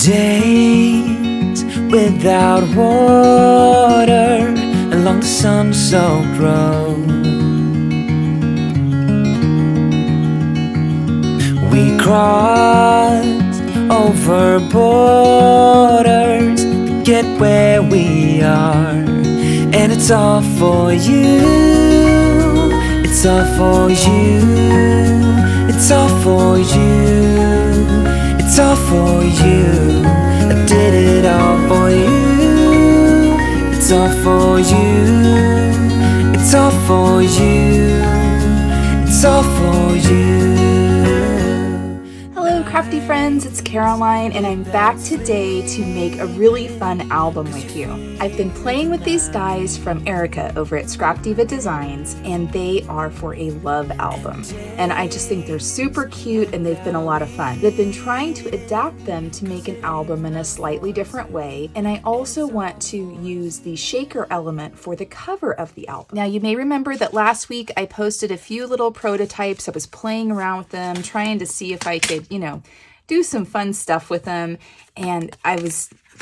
Days without water along the sun-soaked road. We crossed over borders to get where we are, and it's all for you. It's all for you. It's all for you. It's all for you. I did it all for you. It's all for you. It's all for you. It's all for you. Hello crafty friends, it's Caroline and I'm back today to make a really fun album with you. I've been playing with these dies from Erica over at Crafty Designs, and they are for a love album. And I just think they're super cute and they've been a lot of fun. They've been trying to adapt them to make an album in a slightly different way, and I also want to use the shaker element for the cover of the album. Now you may remember that last week I posted a few little prototypes. I was playing around with them, trying to see if I could, do some fun stuff with them, and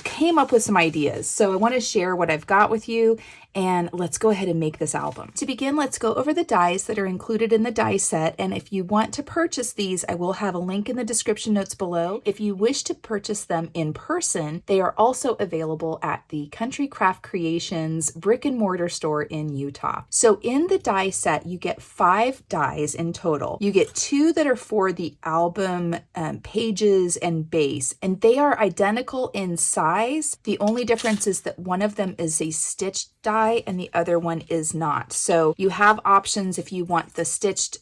came up with some ideas. So I want to share what I've got with you, and let's go ahead and make this album. To begin, let's go over the dies that are included in the die set, and if you want to purchase these, I will have a link in the description notes below. If you wish to purchase them in person, they are also available at the Country Craft Creations brick and mortar store in Utah. So in the die set, you get 5 dies in total. You get 2 that are for the album pages and base, and they are identical in size. The only difference is that one of them is a stitched die and the other one is not. So you have options if you want the stitched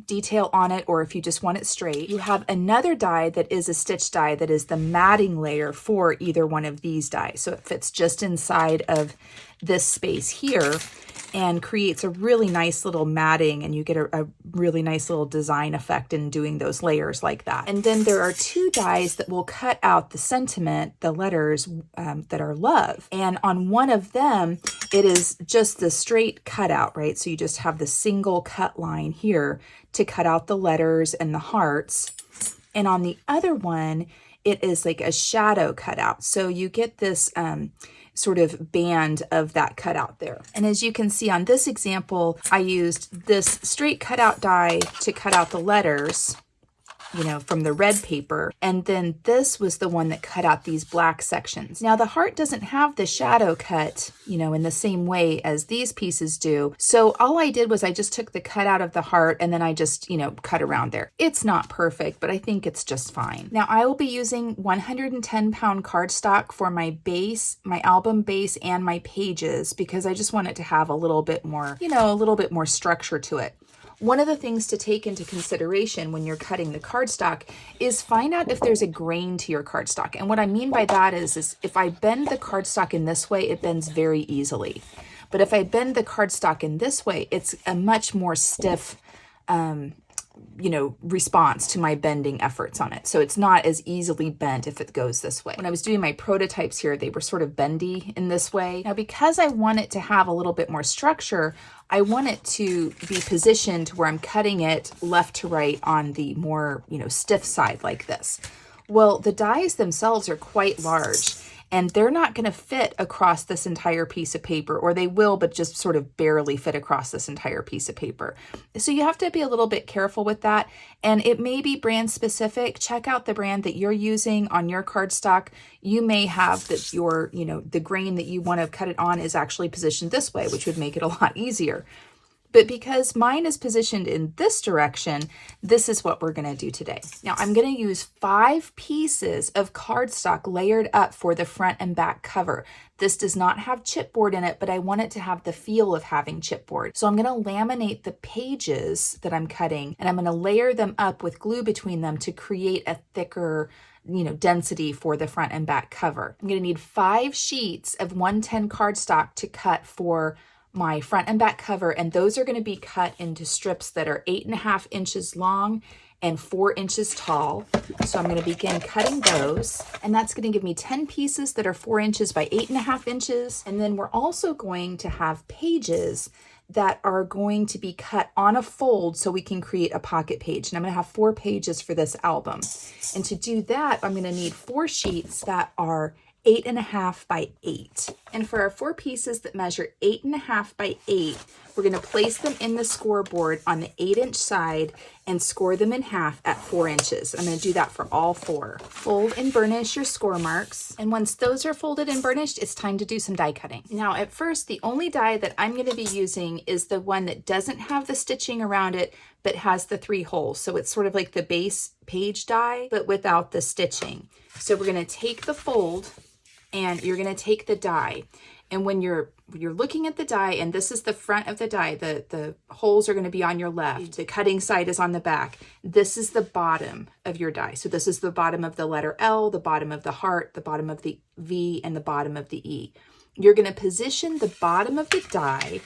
detail on it, or if you just want it straight. You have another die that is a stitched die that is the matting layer for either one of these dies. So it fits just inside of this space here and creates a really nice little matting, and you get a really nice little design effect in doing those layers like that. And then there are 2 dies that will cut out the sentiment, the letters that are love. And on one of them, it is just the straight cutout, right? So you just have the single cut line here to cut out the letters and the hearts. And on the other one, it is like a shadow cutout. So you get this sort of band of that cutout there. And as you can see on this example, I used this straight cutout die to cut out the letters, from the red paper. And then this was the one that cut out these black sections. Now the heart doesn't have the shadow cut, in the same way as these pieces do. So all I did was I just took the cut out of the heart and then I just, cut around there. It's not perfect, but I think it's just fine. Now I will be using 110-pound cardstock for my base, my album base, and my pages, because I just want it to have a little bit more, a little bit more structure to it. One of the things to take into consideration when you're cutting the cardstock is find out if there's a grain to your cardstock. And what I mean by that is if I bend the cardstock in this way, it bends very easily. But if I bend the cardstock in this way, it's a much more stiff response to my bending efforts on it. So it's not as easily bent if it goes this way. When I was doing my prototypes here, they were sort of bendy in this way. Now, because I want it to have a little bit more structure, I want it to be positioned where I'm cutting it left to right on the more, stiff side like this. Well, the dies themselves are quite large, and they're not going to fit across this entire piece of paper, or they will, but just sort of barely fit across this entire piece of paper. So you have to be a little bit careful with that, and it may be brand specific. Check out the brand that you're using on your cardstock. You may have that your, the grain that you want to cut it on is actually positioned this way, which would make it a lot easier. But because mine is positioned in this direction, this is what we're going to do today. Now I'm going to use 5 pieces of cardstock layered up for the front and back cover. This does not have chipboard in it, but I want it to have the feel of having chipboard. So I'm going to laminate the pages that I'm cutting, and I'm going to layer them up with glue between them to create a thicker density for the front and back cover. I'm going to need 5 sheets of 110 cardstock to cut for my front and back cover, and those are going to be cut into strips that are 8.5 inches long and 4 inches tall. So I'm going to begin cutting those, and that's going to give me 10 pieces that are 4 inches by 8.5 inches. And then we're also going to have pages that are going to be cut on a fold so we can create a pocket page. And I'm going to have 4 pages for this album. And to do that, I'm going to need 4 sheets that are 8.5 by 8. And for our 4 pieces that measure 8.5 by 8, we're going to place them in the scoreboard on the 8-inch side and score them in half at 4 inches. I'm going to do that for all 4. Fold and burnish your score marks. And once those are folded and burnished, it's time to do some die cutting. Now, at first, the only die that I'm going to be using is the one that doesn't have the stitching around it, but has the 3 holes. So it's sort of like the base page die, but without the stitching. So we're going to take the fold and you're going to take the die. And when you're looking at the die, and this is the front of the die, the holes are going to be on your left, the cutting side is on the back. This is the bottom of your die. So this is the bottom of the letter L, the bottom of the heart, the bottom of the V, and the bottom of the E. You're going to position the bottom of the die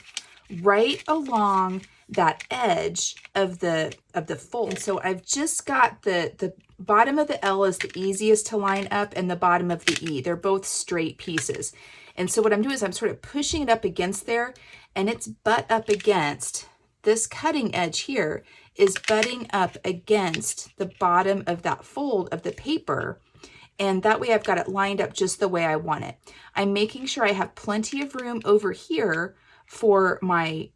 right along that edge of the fold. And so I've just got the bottom of the L is the easiest to line up, and the bottom of the E. They're both straight pieces. And so what I'm doing is I'm sort of pushing it up against there, and it's butt up against this cutting edge here is butting up against the bottom of that fold of the paper. And that way I've got it lined up just the way I want it. I'm making sure I have plenty of room over here for my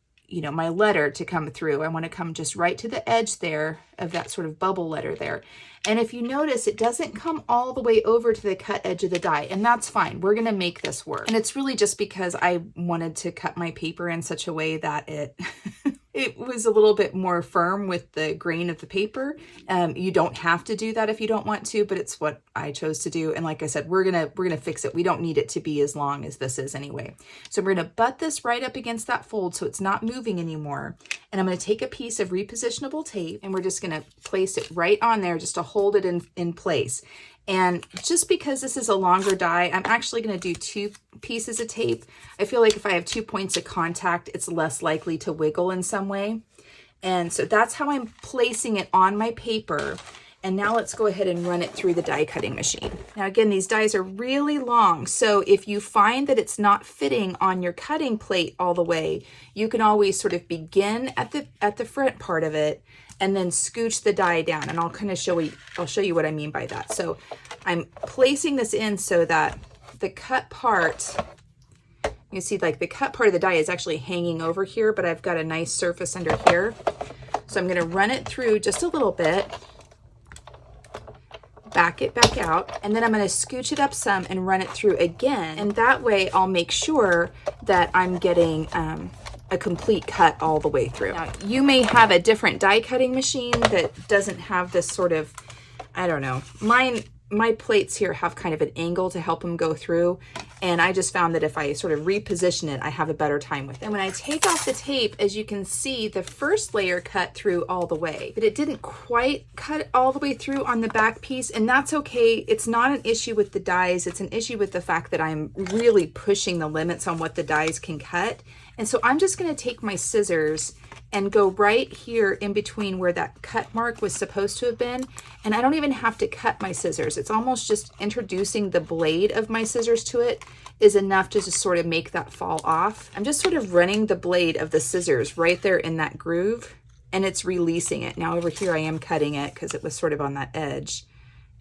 my letter to come through. I want to come just right to the edge there of that sort of bubble letter there. And if you notice, it doesn't come all the way over to the cut edge of the die, and that's fine. We're going to make this work. And it's really just because I wanted to cut my paper in such a way that it it was a little bit more firm with the grain of the paper. You don't have to do that if you don't want to, but it's what I chose to do. And like I said, we're gonna fix it. We don't need it to be as long as this is anyway. So we're gonna butt this right up against that fold so it's not moving anymore. And I'm gonna take a piece of repositionable tape, and we're just gonna place it right on there just to hold it in place. And just because this is a longer die, I'm actually going to do 2 pieces of tape. I feel like if I have 2 points of contact, it's less likely to wiggle in some way. And so that's how I'm placing it on my paper. And now let's go ahead and run it through the die cutting machine. Now again, these dies are really long. So if you find that it's not fitting on your cutting plate all the way, you can always sort of begin at the front part of it and then scooch the die down. And I'll kind of show you what I mean by that. So I'm placing this in so that the cut part, you see like the cut part of the die is actually hanging over here, but I've got a nice surface under here. So I'm gonna run it through just a little bit, back it back out, and then I'm going to scooch it up some and run it through again. And that way I'll make sure that I'm getting a complete cut all the way through. Now, you may have a different die cutting machine that doesn't have this sort of, I don't know, my plates here have kind of an angle to help them go through. And I just found that if I sort of reposition it, I have a better time with it. And when I take off the tape, as you can see, the first layer cut through all the way, but it didn't quite cut all the way through on the back piece. And that's okay. It's not an issue with the dies. It's an issue with the fact that I'm really pushing the limits on what the dies can cut. And so I'm just going to take my scissors and go right here in between where that cut mark was supposed to have been. And I don't even have to cut my scissors. It's almost just introducing the blade of my scissors to it is enough to just sort of make that fall off. I'm just sort of running the blade of the scissors right there in that groove, and it's releasing it. Now over here I am cutting it because it was sort of on that edge.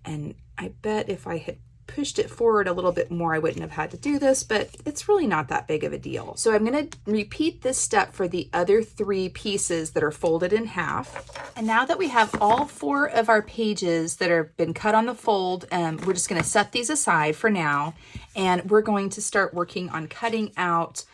And I bet if I had pushed it forward a little bit more, I wouldn't have had to do this, but it's really not that big of a deal. So I'm going to repeat this step for the other 3 pieces that are folded in half. And now that we have all 4 of our pages that have been cut on the fold, we're just going to set these aside for now, and we're going to start working on cutting out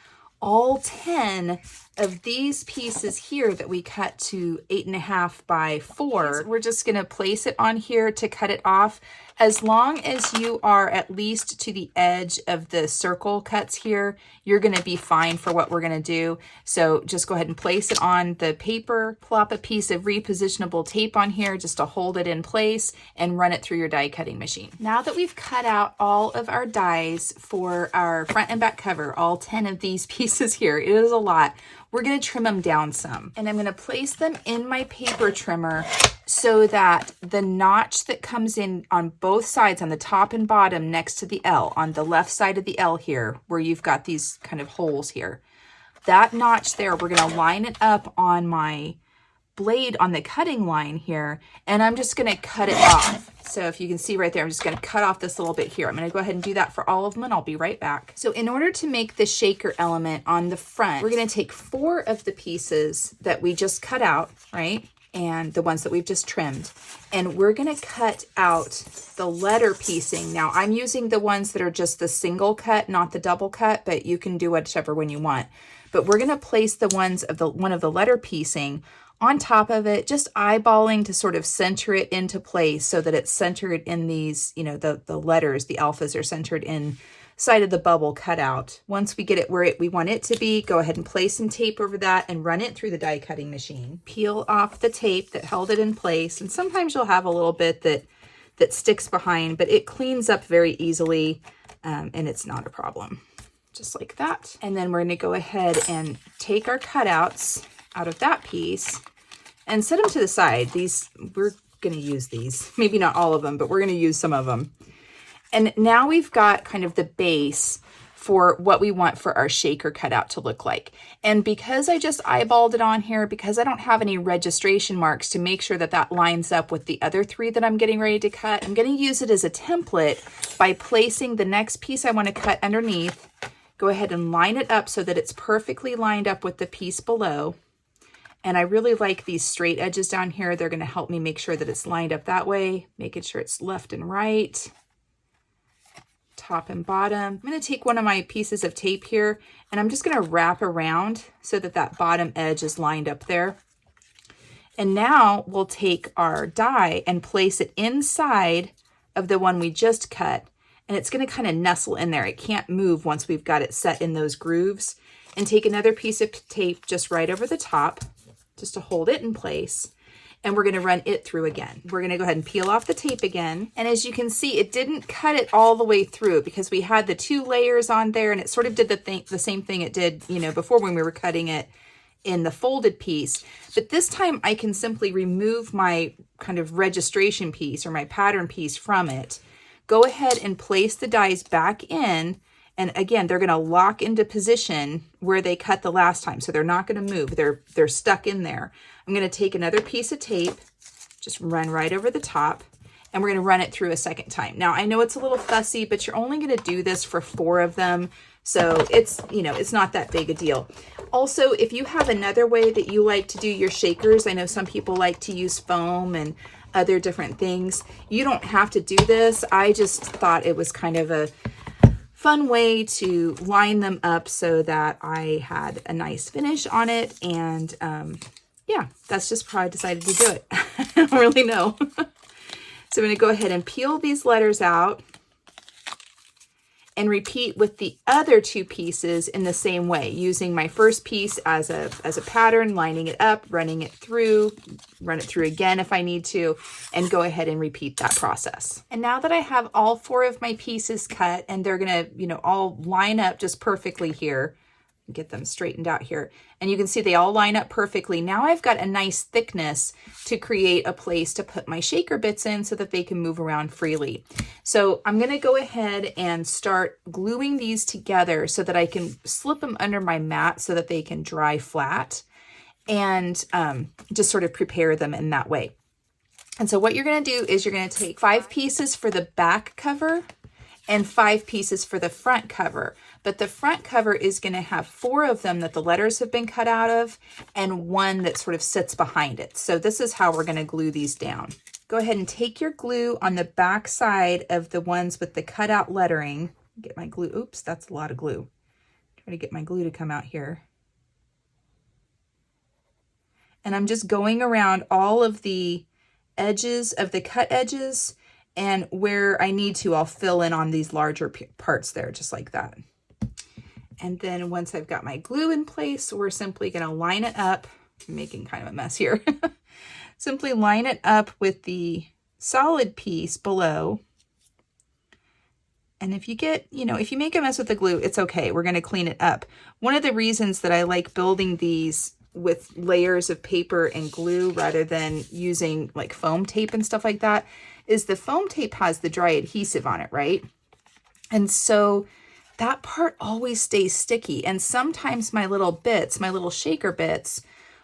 all 10 of these pieces here that we cut to 8.5 by 4. We're just going to place it on here to cut it off. As long as you are at least to the edge of the circle cuts here, you're going to be fine for what we're going to do. So just go ahead and place it on the paper, plop a piece of repositionable tape on here just to hold it in place, and run it through your die cutting machine. Now that we've cut out all of our dies for our front and back cover, all 10 of these pieces here, it is a lot. We're going to trim them down some, and I'm going to place them in my paper trimmer so that the notch that comes in on both sides, on the top and bottom next to the L, on the left side of the L here, where you've got these kind of holes here, that notch there, we're going to line it up on my blade on the cutting line here, and I'm just going to cut it off. So if you can see right there, I'm just going to cut off this little bit here. I'm going to go ahead and do that for all of them, and I'll be right back. So in order to make the shaker element on the front, we're going to take 4 of the pieces that we just cut out, right? And the ones that we've just trimmed. And we're going to cut out the letter piecing. Now I'm using the ones that are just the single cut, not the double cut, but you can do whichever one you want. But we're going to place the ones of the one of the letter piecing on top of it, just eyeballing to sort of center it into place so that it's centered in these, you know, the letters, the alphas are centered in side of the bubble cut out. Once we get it where we want it to be, go ahead and place some tape over that and run it through the die cutting machine. Peel off the tape that held it in place. And sometimes you'll have a little bit that sticks behind, but it cleans up very easily and it's not a problem. Just like that. And then we're going to go ahead and take our cutouts out of that piece and set them to the side. These, we're going to use these, maybe not all of them, but we're going to use some of them. And now we've got kind of the base for what we want for our shaker cutout to look like. And because I just eyeballed it on here, because I don't have any registration marks to make sure that that lines up with the other 3 that I'm getting ready to cut, I'm going to use it as a template by placing the next piece I want to cut underneath. Go ahead and line it up so that it's perfectly lined up with the piece below. And I really like these straight edges down here. They're going to help me make sure that it's lined up that way, making sure it's left and right, top and bottom. I'm going to take one of my pieces of tape here, and I'm just going to wrap around so that that bottom edge is lined up there. And now we'll take our die and place it inside of the one we just cut. And it's going to kind of nestle in there. It can't move once we've got it set in those grooves. And take another piece of tape just right over the top, just to hold it in place. And we're going to run it through again. We're going to go ahead and peel off the tape again. And as you can see, it didn't cut it all the way through because we had the 2 layers on there, and it sort of did the same thing it did, you know, before when we were cutting it in the folded piece. But this time I can simply remove my kind of registration piece or my pattern piece from it. Go ahead and place the dies back in. And again, they're going to lock into position where they cut the last time. So they're not going to move. They're stuck in there. I'm going to take another piece of tape, just run right over the top, and we're going to run it through a second time. Now, I know it's a little fussy, but you're only going to do this for 4 of them. So it's, you know, it's not that big a deal. Also, if you have another way that you like to do your shakers, I know some people like to use foam and other different things. You don't have to do this. I just thought it was kind of a fun way to line them up so that I had a nice finish on it. And yeah, that's just how I decided to do it. I don't really know. So I'm going to go ahead and peel these letters out and repeat with the other 2 pieces in the same way, using my first piece as a pattern, lining it up, running it through, run it through again if I need to, and go ahead and repeat that process. And now that I have all 4 of my pieces cut and they're gonna, you know, all line up just perfectly here, get them straightened out here. And you can see they all line up perfectly. Now I've got a nice thickness to create a place to put my shaker bits in so that they can move around freely. So I'm going to go ahead and start gluing these together so that I can slip them under my mat so that they can dry flat, and just sort of prepare them in that way. And so what you're going to do is you're going to take 5 pieces for the back cover and 5 pieces for the front cover. But the front cover is going to have 4 of them that the letters have been cut out of and 1 that sort of sits behind it. So this is how we're going to glue these down. Go ahead and take your glue on the back side of the ones with the cutout lettering. Get my glue. Oops, that's a lot of glue. Try to get my glue to come out here. And I'm just going around all of the edges of the cut edges, and where I need to, I'll fill in on these larger parts there, just like that. And then once I've got my glue in place, we're simply going to line it up. I'm making kind of a mess here. Simply line it up with the solid piece below. And if you get, you know, if you make a mess with the glue, it's okay. We're going to clean it up. One of the reasons that I like building these with layers of paper and glue rather than using like foam tape and stuff like that is the foam tape has the dry adhesive on it, right? And so that part always stays sticky. And sometimes my little bits, my little shaker bits,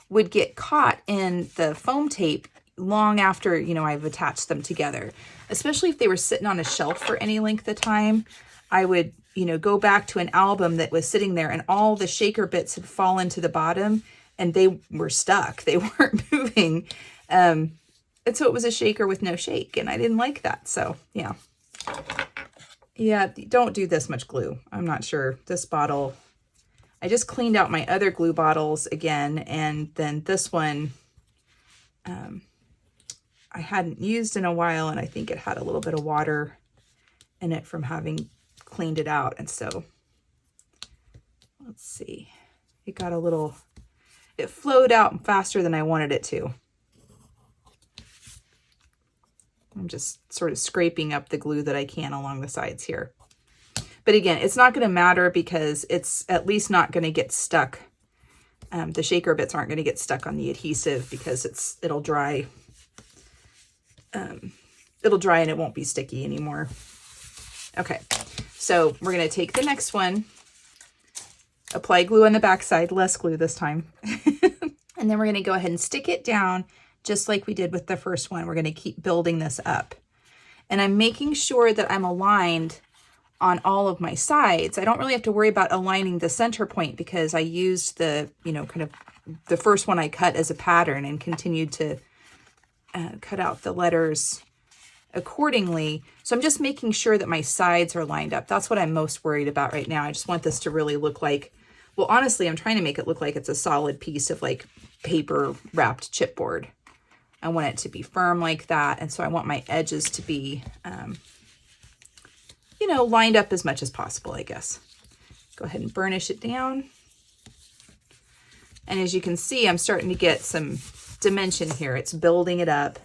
would get caught in the foam tape long after, you know, I've attached them together. Especially if they were sitting on a shelf for any length of time, I would, you know, go back to an album that was sitting there and all the shaker bits had fallen to the bottom and they were stuck. They weren't moving. And so it was a shaker with no shake, and I didn't like that. So yeah. Yeah, don't do this much glue. I'm not sure. This bottle, I just cleaned out my other glue bottles again, and then this one I hadn't used in a while, and I think it had a little bit of water in it from having cleaned it out. And so let's see, it got a little, it flowed out faster than I wanted it to. I'm just sort of scraping up the glue that I can along the sides here. But again, it's not going to matter because it's at least not going to get stuck. The shaker bits aren't going to get stuck on the adhesive because it'll dry. It'll dry and it won't be sticky anymore. Okay, so we're going to take the next one, apply glue on the back side, less glue this time. And then we're going to go ahead and stick it down just like we did with the first one. We're going to keep building this up. And I'm making sure that I'm aligned on all of my sides. I don't really have to worry about aligning the center point because I used the, you know, kind of the first one I cut as a pattern and continued to cut out the letters accordingly. So I'm just making sure that my sides are lined up. That's what I'm most worried about right now. I just want this to really look like, well, honestly, I'm trying to make it look like it's a solid piece of like paper wrapped chipboard. I want it to be firm like that. And so I want my edges to be, you know, lined up as much as possible, I guess. Go ahead and burnish it down. And as you can see, I'm starting to get some dimension here. It's building it up.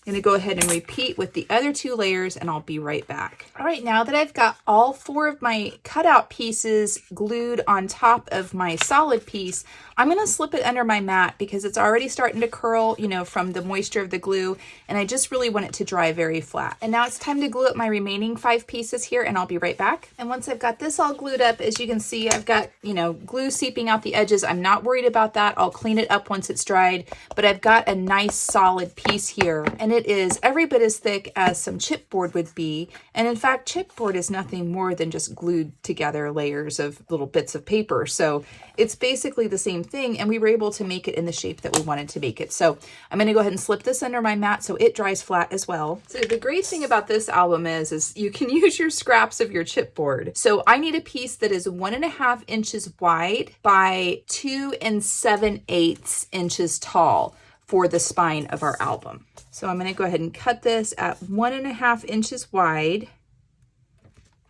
I'm going to go ahead and repeat with the other two layers and I'll be right back. All right, now that I've got all four of my cutout pieces glued on top of my solid piece, I'm going to slip it under my mat because it's already starting to curl, you know, from the moisture of the glue, and I just really want it to dry very flat. And now it's time to glue up my remaining 5 pieces here, and I'll be right back. And once I've got this all glued up, as you can see, I've got, you know, glue seeping out the edges. I'm not worried about that. I'll clean it up once it's dried, but I've got a nice solid piece here, and it is every bit as thick as some chipboard would be. And in fact, chipboard is nothing more than just glued together layers of little bits of paper. So it's basically the same thing, and we were able to make it in the shape that we wanted to make it. So I'm going to go ahead and slip this under my mat so it dries flat as well. So the great thing about this album is you can use your scraps of your chipboard. So I need a piece that is 1.5 inches wide by 2 7/8 inches tall for the spine of our album. So I'm going to go ahead and cut this at 1.5 inches wide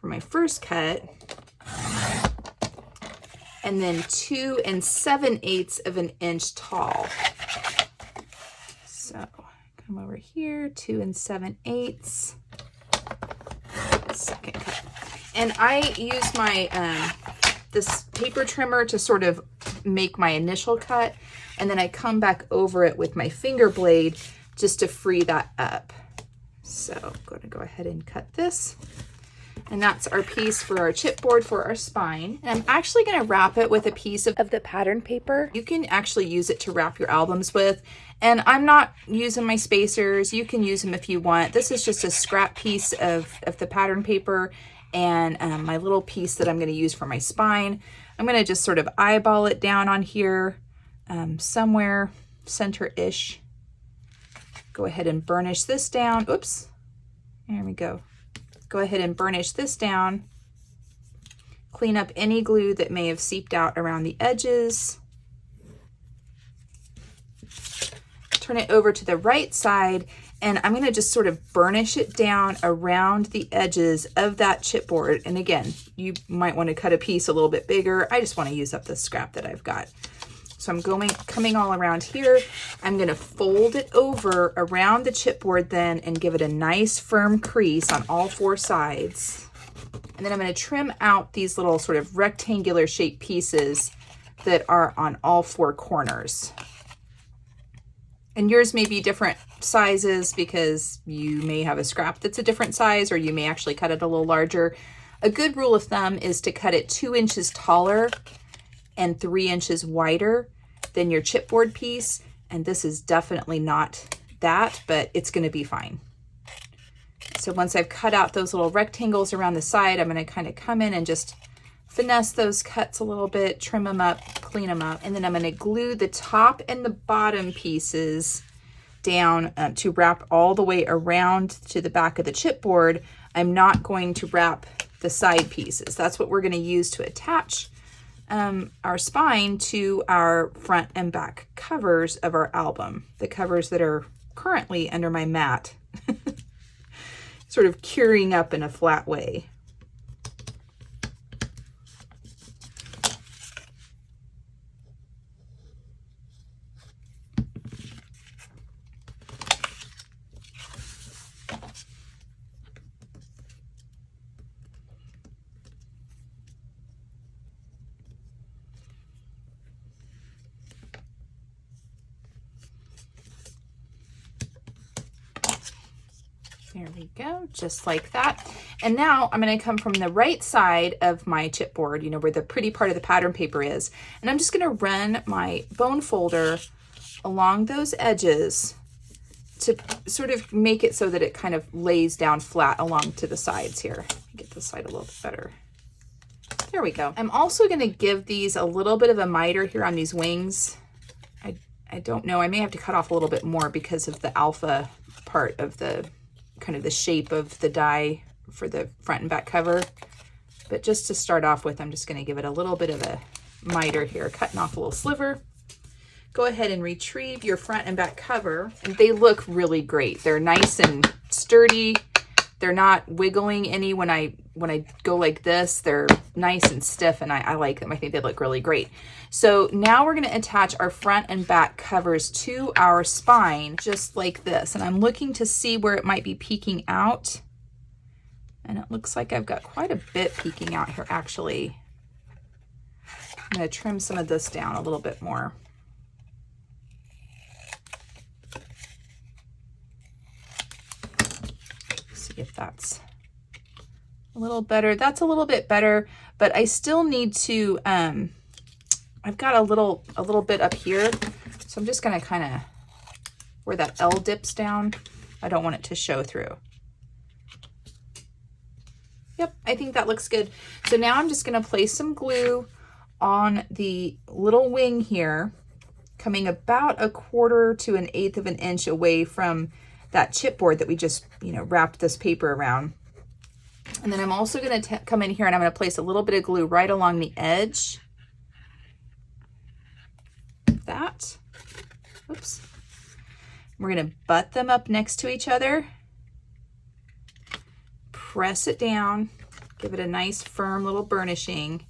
for my first cut, and then 2 7/8 of an inch tall. So come over here, 2 7/8. Second cut. And I use my this paper trimmer to sort of make my initial cut, and then I come back over it with my finger blade just to free that up. So I'm going to go ahead and cut this. And that's our piece for our chipboard for our spine. And I'm actually going to wrap it with a piece of the pattern paper. You can actually use it to wrap your albums with. And I'm not using my spacers. You can use them if you want. This is just a scrap piece of the pattern paper and my little piece that I'm going to use for my spine. I'm going to just sort of eyeball it down on here, somewhere center-ish. Go ahead and burnish this down. Oops, there we go. Go ahead and burnish this down. Clean up any glue that may have seeped out around the edges. Turn it over to the right side, and I'm going to just sort of burnish it down around the edges of that chipboard. And again, you might want to cut a piece a little bit bigger. I just want to use up the scrap that I've got. So I'm coming all around here. I'm going to fold it over around the chipboard then and give it a nice firm crease on all 4 sides. And then I'm going to trim out these little sort of rectangular shaped pieces that are on all 4 corners. And yours may be different sizes because you may have a scrap that's a different size, or you may actually cut it a little larger. A good rule of thumb is to cut it 2 inches taller and 3 inches wider than your chipboard piece. And this is definitely not that, but it's going to be fine. So once I've cut out those little rectangles around the side, I'm going to kind of come in and just finesse those cuts a little bit, trim them up, clean them up. And then I'm going to glue the top and the bottom pieces down to wrap all the way around to the back of the chipboard. I'm not going to wrap the side pieces. That's what we're going to use to attach our spine to our front and back covers of our album, the covers that are currently under my mat, sort of curing up in a flat way. There we go, just like that. And now I'm going to come from the right side of my chipboard, you know, where the pretty part of the pattern paper is. And I'm just going to run my bone folder along those edges to sort of make it so that it kind of lays down flat along to the sides here. Get this side a little bit better. There we go. I'm also going to give these a little bit of a miter here on these wings. I don't know, I may have to cut off a little bit more because of the alpha part of the kind of the shape of the die for the front and back cover. But just to start off with, I'm just going to give it a little bit of a miter here, cutting off a little sliver. Go ahead and retrieve your front and back cover, and they look really great. They're nice and sturdy. They're not wiggling any when I go like this. They're nice and stiff, and I like them. I think they look really great. So now we're going to attach our front and back covers to our spine just like this. And I'm looking to see where it might be peeking out. And it looks like I've got quite a bit peeking out here, actually. I'm going to trim some of this down a little bit more. See if that's a little better. That's a little bit better, but I still need to, I've got a little bit up here. So I'm just going to kind of, where that L dips down, I don't want it to show through. Yep, I think that looks good. So now I'm just going to place some glue on the little wing here, coming about 1/4 to 1/8 of an inch away from that chipboard that we just, you know, wrapped this paper around. And then I'm also going to come in here and I'm going to place a little bit of glue right along the edge. That. Oops. We're going to butt them up next to each other. Press it down. Give it a nice firm little burnishing.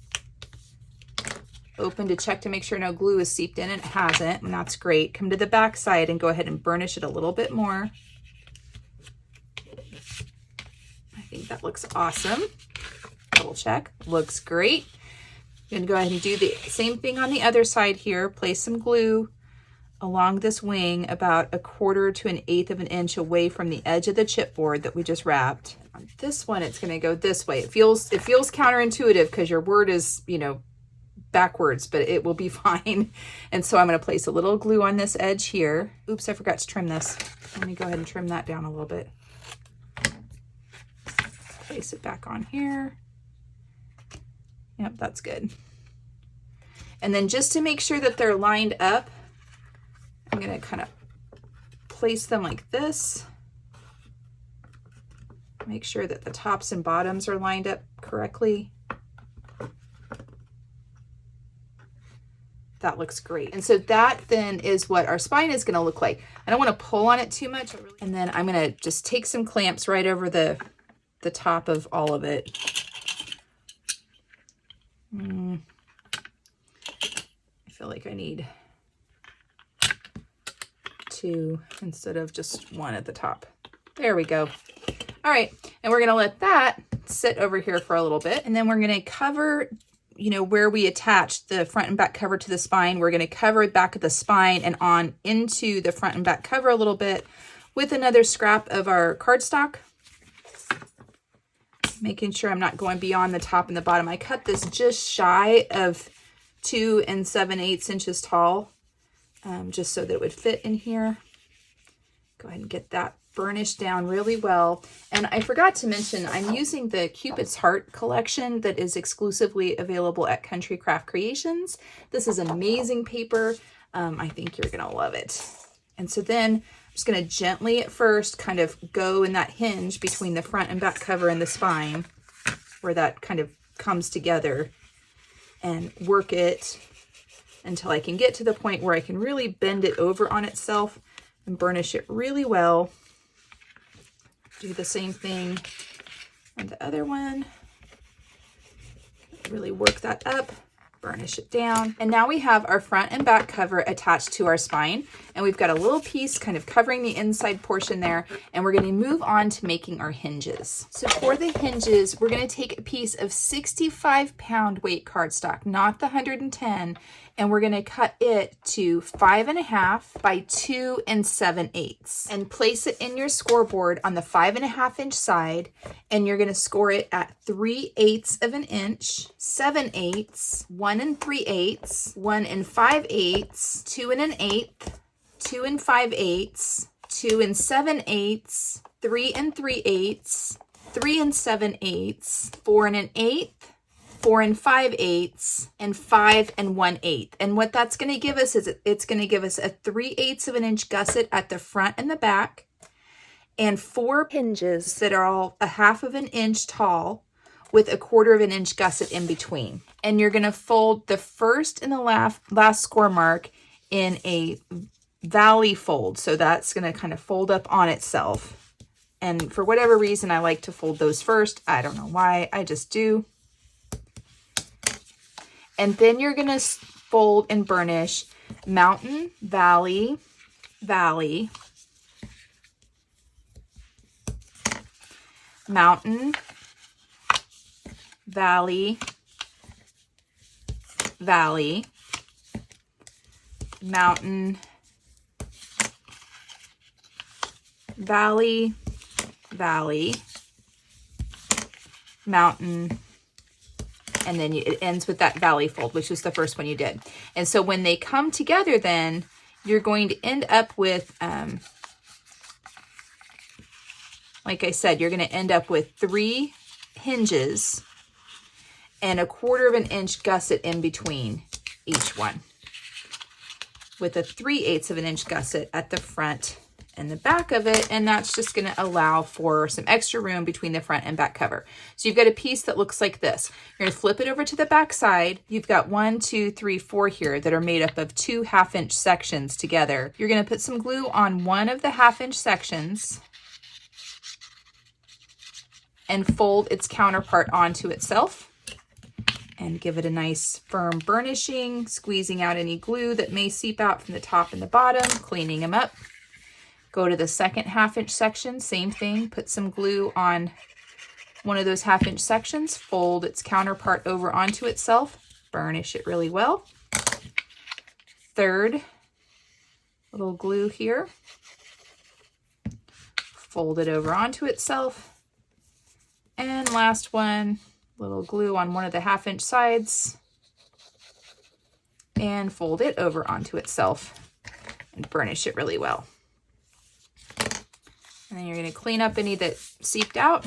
Open to check to make sure no glue is seeped in, and it hasn't, and that's great. Come to the back side and go ahead and burnish it a little bit more. I think that looks awesome. Double check. Looks great. I'm going to go ahead and do the same thing on the other side here. Place some glue along this wing about 1/4 to 1/8 of an inch away from the edge of the chipboard that we just wrapped. On this one, it's going to go this way. It feels counterintuitive because your word is, you know, backwards, but it will be fine. And so I'm going to place a little glue on this edge here. Oops, I forgot to trim this. Let me go ahead and trim that down a little bit. Place it back on here. Yep, that's good. And then just to make sure that they're lined up, I'm going to kind of place them like this. Make sure that the tops and bottoms are lined up correctly. That looks great. And so that then is what our spine is going to look like. I don't want to pull on it too much. And then I'm going to just take some clamps right over the top of all of it. I feel like I need 2 instead of just 1 at the top. There we go. All right. And we're going to let that sit over here for a little bit. And then we're going to cover, you know, where we attach the front and back cover to the spine. We're going to cover the back of the spine and on into the front and back cover a little bit with another scrap of our cardstock. making sure I'm not going beyond the top and the bottom. I cut this just shy of 2 7/8 inches tall, just so that it would fit in here. Go ahead and get that burnished down really well. And I forgot to mention, I'm using the Cupid's Heart collection that is exclusively available at Country Craft Creations. This is amazing paper. I think you're gonna love it. And so then I'm just gonna gently at first kind of go in that hinge between the front and back cover and the spine, where that kind of comes together, and work it until I can get to the point where I can really bend it over on itself and burnish it really well. Do the same thing on the other one. Really work that up, burnish it down. And now we have our front and back cover attached to our spine. And we've got a little piece kind of covering the inside portion there. And we're going to move on to making our hinges. So for the hinges, we're going to take a piece of 65-pound weight cardstock, not the 110, and we're going to cut it to 5.5 by 2 7/8 and place it in your scoreboard on the 5.5 inch side, and you're going to score it at 3/8 of an inch, 7/8, 1 3/8, 1 5/8, 2 1/8, 2 5/8, 2 7/8, 3 3/8, 3 7/8, 4 1/8, 4 5/8, and 5 1/8. And what that's going to give us is it's going to give us a 3/8 of an inch gusset at the front and the back, and 4 hinges that are all 1/2 of an inch tall with a 1/4 of an inch gusset in between. And you're going to fold the first and the last score mark in a valley fold. So that's going to kind of fold up on itself. And for whatever reason, I like to fold those first. I don't know why, I just do. And then you're going to fold and burnish mountain, valley, valley, mountain, valley, valley, mountain, valley, valley, mountain, and then it ends with that valley fold, which is the first one you did. And so when they come together, then you're going to end up with, like I said, you're going to end up with 3 hinges and a 1/4 of an inch gusset in between each one, with a 3/8 of an inch gusset at the front and the back of it, and that's just going to allow for some extra room between the front and back cover. So you've got a piece that looks like this. You're going to flip it over to the back side. You've got 1, 2, 3, 4 here that are made up of 2 1/2 inch sections together. You're going to put some glue on one of the 1/2 inch sections and fold its counterpart onto itself and give it a nice firm burnishing, squeezing out any glue that may seep out from the top and the bottom, cleaning them up. Go to the second 1/2 inch section, same thing, put some glue on one of those 1/2 inch sections, fold its counterpart over onto itself, burnish it really well. Third little glue here, fold it over onto itself. And last one, little glue on one of the 1/2 inch sides and fold it over onto itself and burnish it really well. And then you're going to clean up any that seeped out.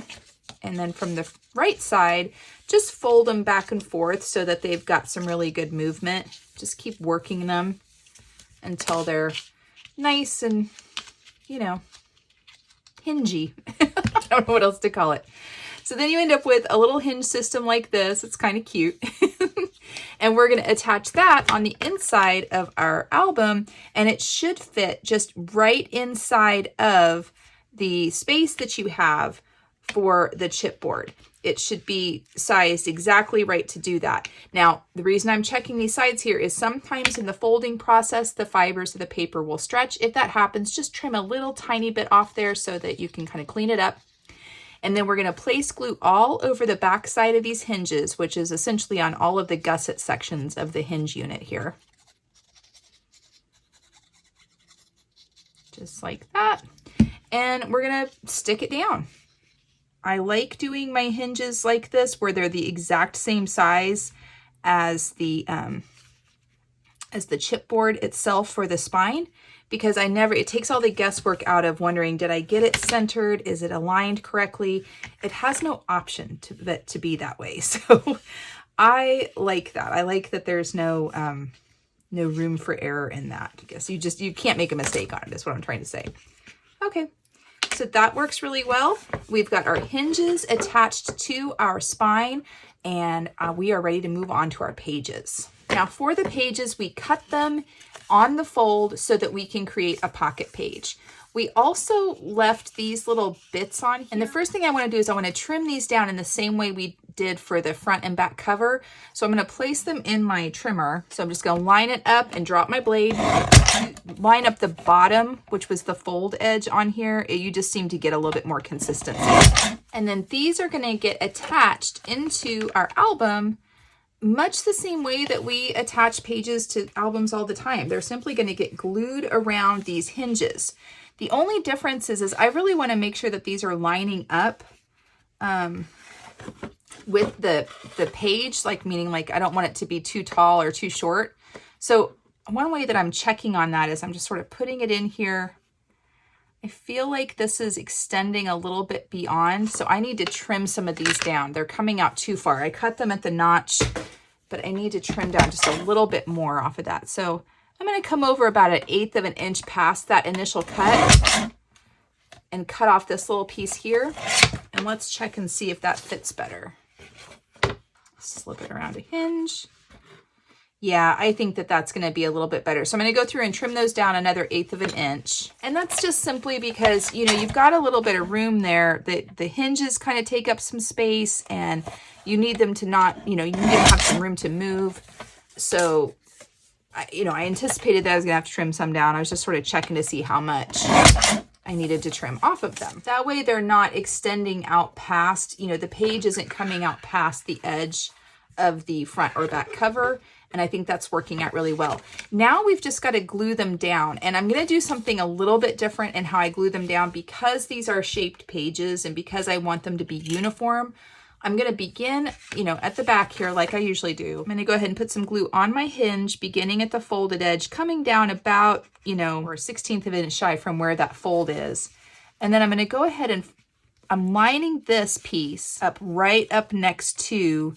And then from the right side, just fold them back and forth so that they've got some really good movement. Just keep working them until they're nice and, you know, hingy. I don't know what else to call it. So then you end up with a little hinge system like this. It's kind of cute. And we're going to attach that on the inside of our album, and it should fit just right inside of the space that you have for the chipboard. It should be sized exactly right to do that. Now, the reason I'm checking these sides here is sometimes in the folding process, the fibers of the paper will stretch. If that happens, just trim a little tiny bit off there so that you can kind of clean it up. And then we're going to place glue all over the back side of these hinges, which is essentially on all of the gusset sections of the hinge unit here. Just like that. And we're going to stick it down. I like doing my hinges like this where they're the exact same size as the chipboard itself for the spine, because it takes all the guesswork out of wondering, did I get it centered? Is it aligned correctly? It has no option to be that way. So I like that. I like that there's no room for error in that. I guess you can't make a mistake on it, is what I'm trying to say. Okay. So that works really well. We've got our hinges attached to our spine, and we are ready to move on to our pages. Now for the pages, we cut them on the fold so that we can create a pocket page. We also left these little bits on here. And the first thing I want to do is I want to trim these down in the same way we did for the front and back cover. So I'm going to place them in my trimmer. So I'm just going to line it up and drop my blade, line up the bottom, which was the fold edge on here. You just seem to get a little bit more consistency. And then these are going to get attached into our album much the same way that we attach pages to albums all the time. They're simply going to get glued around these hinges. The only difference is I really want to make sure that these are lining up with the page, meaning I don't want it to be too tall or too short. So one way that I'm checking on that is I'm just sort of putting it in here. I feel like this is extending a little bit beyond, so I need to trim some of these down. They're coming out too far. I cut them at the notch, but I need to trim down just a little bit more off of that. So I'm going to come over about 1/8 of an inch past that initial cut and cut off this little piece here. And let's check and see if that fits better. Slip it around a hinge. Yeah, I think that that's going to be a little bit better. So I'm going to go through and trim those down another 1/8 of an inch. And that's just simply because, you've got a little bit of room there. The hinges kind of take up some space, and you need them to not, you need to have some room to move. So, I anticipated that I was going to have to trim some down. I was just sort of checking to see how much I needed to trim off of them. That way they're not extending out past, the page isn't coming out past the edge of the front or back cover. And I think that's working out really well. Now we've just got to glue them down. And I'm going to do something a little bit different in how I glue them down because these are shaped pages and because I want them to be uniform. I'm going to begin, at the back here like I usually do. I'm going to go ahead and put some glue on my hinge, beginning at the folded edge, coming down about, or 1/16 of an inch shy from where that fold is. And then I'm going to go ahead and I'm lining this piece right up next to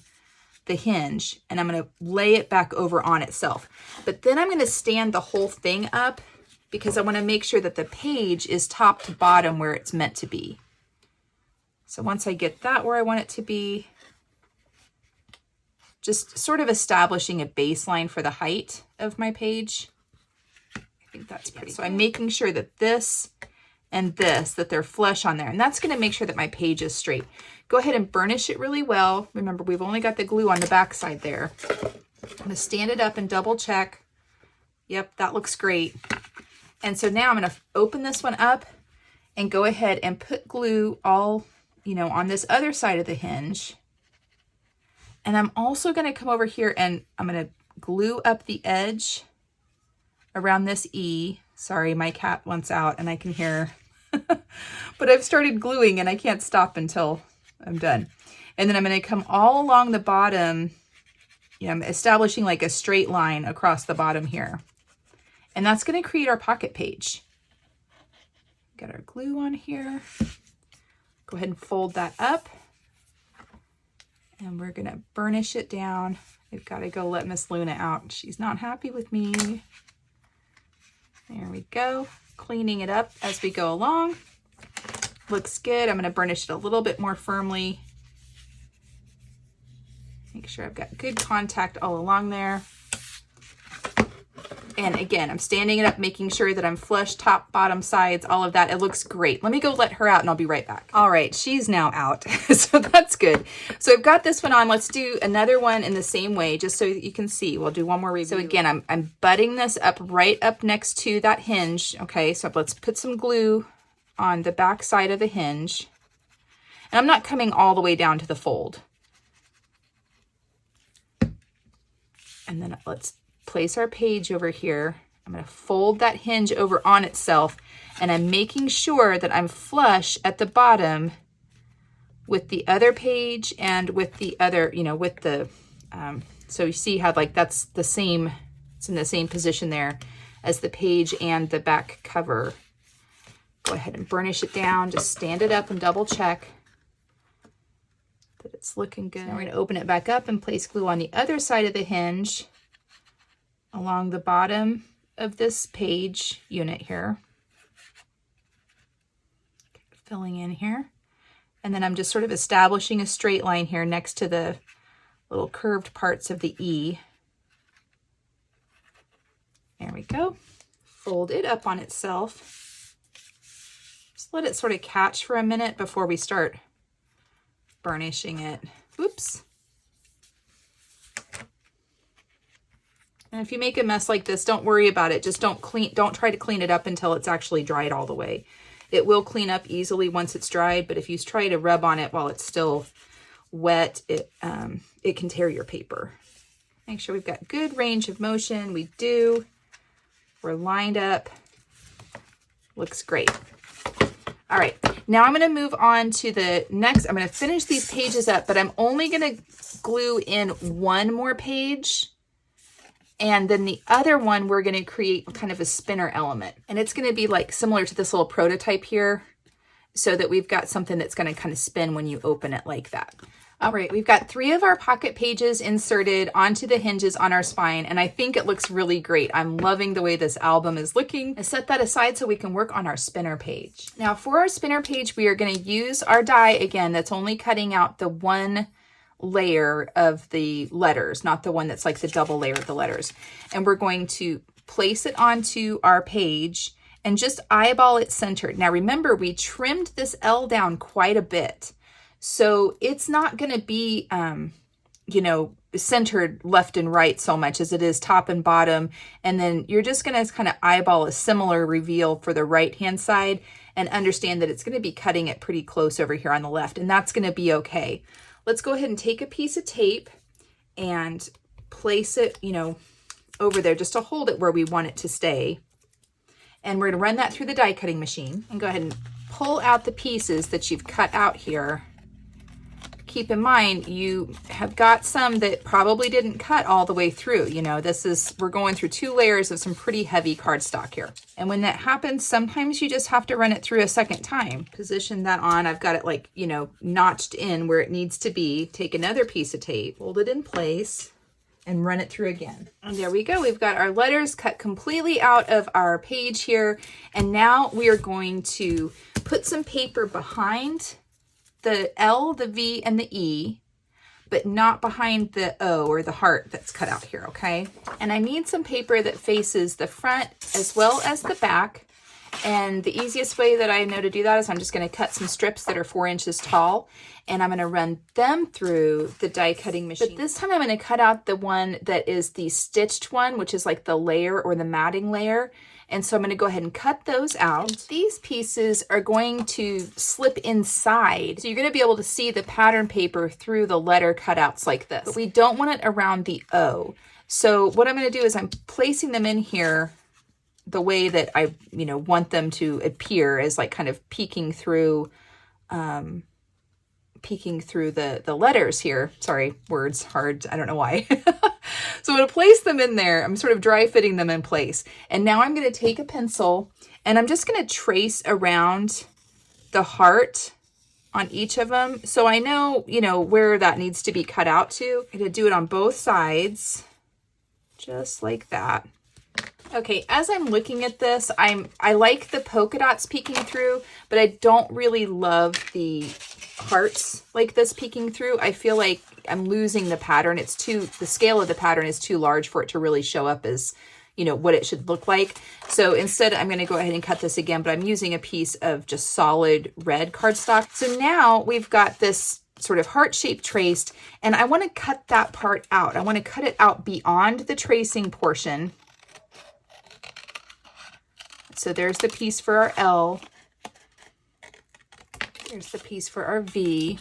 the hinge, and I'm going to lay it back over on itself. But then I'm going to stand the whole thing up because I want to make sure that the page is top to bottom where it's meant to be. So once I get that where I want it to be, just sort of establishing a baseline for the height of my page. I think that's pretty. So I'm making sure that this and this, that they're flush on there. And that's going to make sure that my page is straight. Go ahead and burnish it really well. Remember, we've only got the glue on the back side there. I'm going to stand it up and double check. Yep, that looks great. And so now I'm going to open this one up and go ahead and put glue all, on this other side of the hinge. And I'm also going to come over here and I'm going to glue up the edge around this E. Sorry, my cat wants out and I can hear. But I've started gluing and I can't stop until I'm done. And then I'm going to come all along the bottom. I'm establishing like a straight line across the bottom here. And that's going to create our pocket page. Got our glue on here. Go ahead and fold that up. And we're going to burnish it down. I've got to go let Miss Luna out. She's not happy with me. There we go. Cleaning it up as we go along. Looks good. I'm going to burnish it a little bit more firmly. Make sure I've got good contact all along there. And again, I'm standing it up, making sure that I'm flush, top, bottom, sides, all of that. It looks great. Let me go let her out and I'll be right back. All right, she's now out. So that's good. So I've got this one on. Let's do another one in the same way, just so that you can see. We'll do one more review. So again, I'm butting this up right up next to that hinge. Okay, so let's put some glue on the back side of the hinge. And I'm not coming all the way down to the fold. And then let's place our page over here. I'm going to fold that hinge over on itself, and I'm making sure that I'm flush at the bottom with the other page and with the other, you know, with the, so you see how like that's the same, it's in the same position there as the page and the back cover. Go ahead and burnish it down, just stand it up and double check that it's looking good. Now we're going to open it back up and place glue on the other side of the hinge along the bottom of this page unit here. Filling in here. And then I'm just sort of establishing a straight line here next to the little curved parts of the E. There we go. Fold it up on itself. Just let it sort of catch for a minute before we start burnishing it. Oops. And if you make a mess like this, don't worry about it. Just don't try to clean it up until it's actually dried all the way. It will clean up easily once it's dried, but if you try to rub on it while it's still wet, it can tear your paper. Make sure we've got good range of motion. We do. We're lined up. Looks great. All right, now I'm going to move on to the next. I'm going to finish these pages up, but I'm only going to glue in one more page. And then the other one, we're going to create kind of a spinner element. And it's going to be like similar to this little prototype here, so that we've got something that's going to kind of spin when you open it like that. All right, we've got 3 of our pocket pages inserted onto the hinges on our spine, and I think it looks really great. I'm loving the way this album is looking. I set that aside so we can work on our spinner page. Now for our spinner page, we are going to use our die again that's only cutting out the one layer of the letters, not the one that's like the double layer of the letters. And we're going to place it onto our page and just eyeball it centered. Now remember, we trimmed this L down quite a bit. So it's not going to be, you know, centered left and right so much as it is top and bottom. And then you're just going to kind of eyeball a similar reveal for the right-hand side and understand that it's going to be cutting it pretty close over here on the left. And that's going to be okay. Let's go ahead and take a piece of tape and place it, you know, over there just to hold it where we want it to stay. And we're going to run that through the die cutting machine and go ahead and pull out the pieces that you've cut out here. Keep in mind, you have got some that probably didn't cut all the way through. You know, we're going through 2 layers of some pretty heavy cardstock here. And when that happens, sometimes you just have to run it through a second time. Position that on. I've got it like, you know, notched in where it needs to be. Take another piece of tape, hold it in place, and run it through again. And there we go. We've got our letters cut completely out of our page here. And now we are going to put some paper behind the L, the V, and the E, but not behind the O or the heart that's cut out here, okay? And I need some paper that faces the front as well as the back. And the easiest way that I know to do that is I'm just going to cut some strips that are 4 inches tall, and I'm going to run them through the die cutting machine. But this time I'm going to cut out the one that is the stitched one, which is like the layer or the matting layer. And so I'm going to go ahead and cut those out. And these pieces are going to slip inside. So you're going to be able to see the pattern paper through the letter cutouts like this. But we don't want it around the O. So what I'm going to do is I'm placing them in here the way that I, you know, want them to appear, as like kind of peeking through the letters here. Sorry, words hard. I don't know why. So I'm going to place them in there. I'm sort of dry fitting them in place. And now I'm going to take a pencil and I'm just going to trace around the heart on each of them. So I know, you know, where that needs to be cut out to. I'm going to do it on both sides, just like that. Okay, as I'm looking at this, I like the polka dots peeking through, but I don't really love the hearts like this peeking through. I feel like I'm losing the pattern. The scale of the pattern is too large for it to really show up as, you know, what it should look like. So instead, I'm going to go ahead and cut this again, but I'm using a piece of just solid red cardstock. So now we've got this sort of heart shape traced, and I want to cut that part out. I want to cut it out beyond the tracing portion. So there's the piece for our L. There's the piece for our V.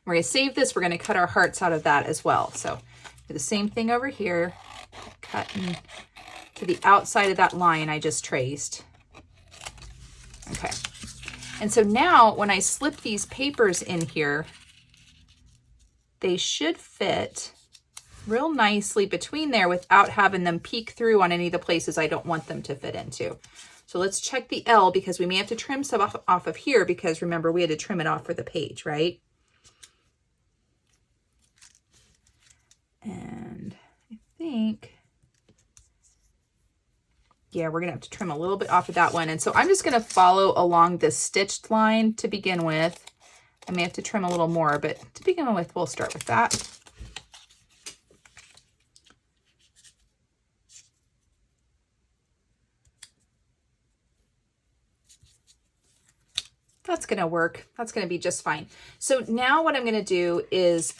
We're going to save this. We're going to cut our hearts out of that as well. So do the same thing over here, cutting to the outside of that line I just traced. Okay. And so now when I slip these papers in here, they should fit real nicely between there without having them peek through on any of the places I don't want them to fit into. So let's check the L, because we may have to trim some off of here, because remember we had to trim it off for the page, right? And I think, yeah, we're gonna have to trim a little bit off of that one. And so I'm just gonna follow along this stitched line to begin with. I may have to trim a little more, but to begin with, we'll start with that. That's gonna work. That's gonna be just fine. So now what I'm gonna do is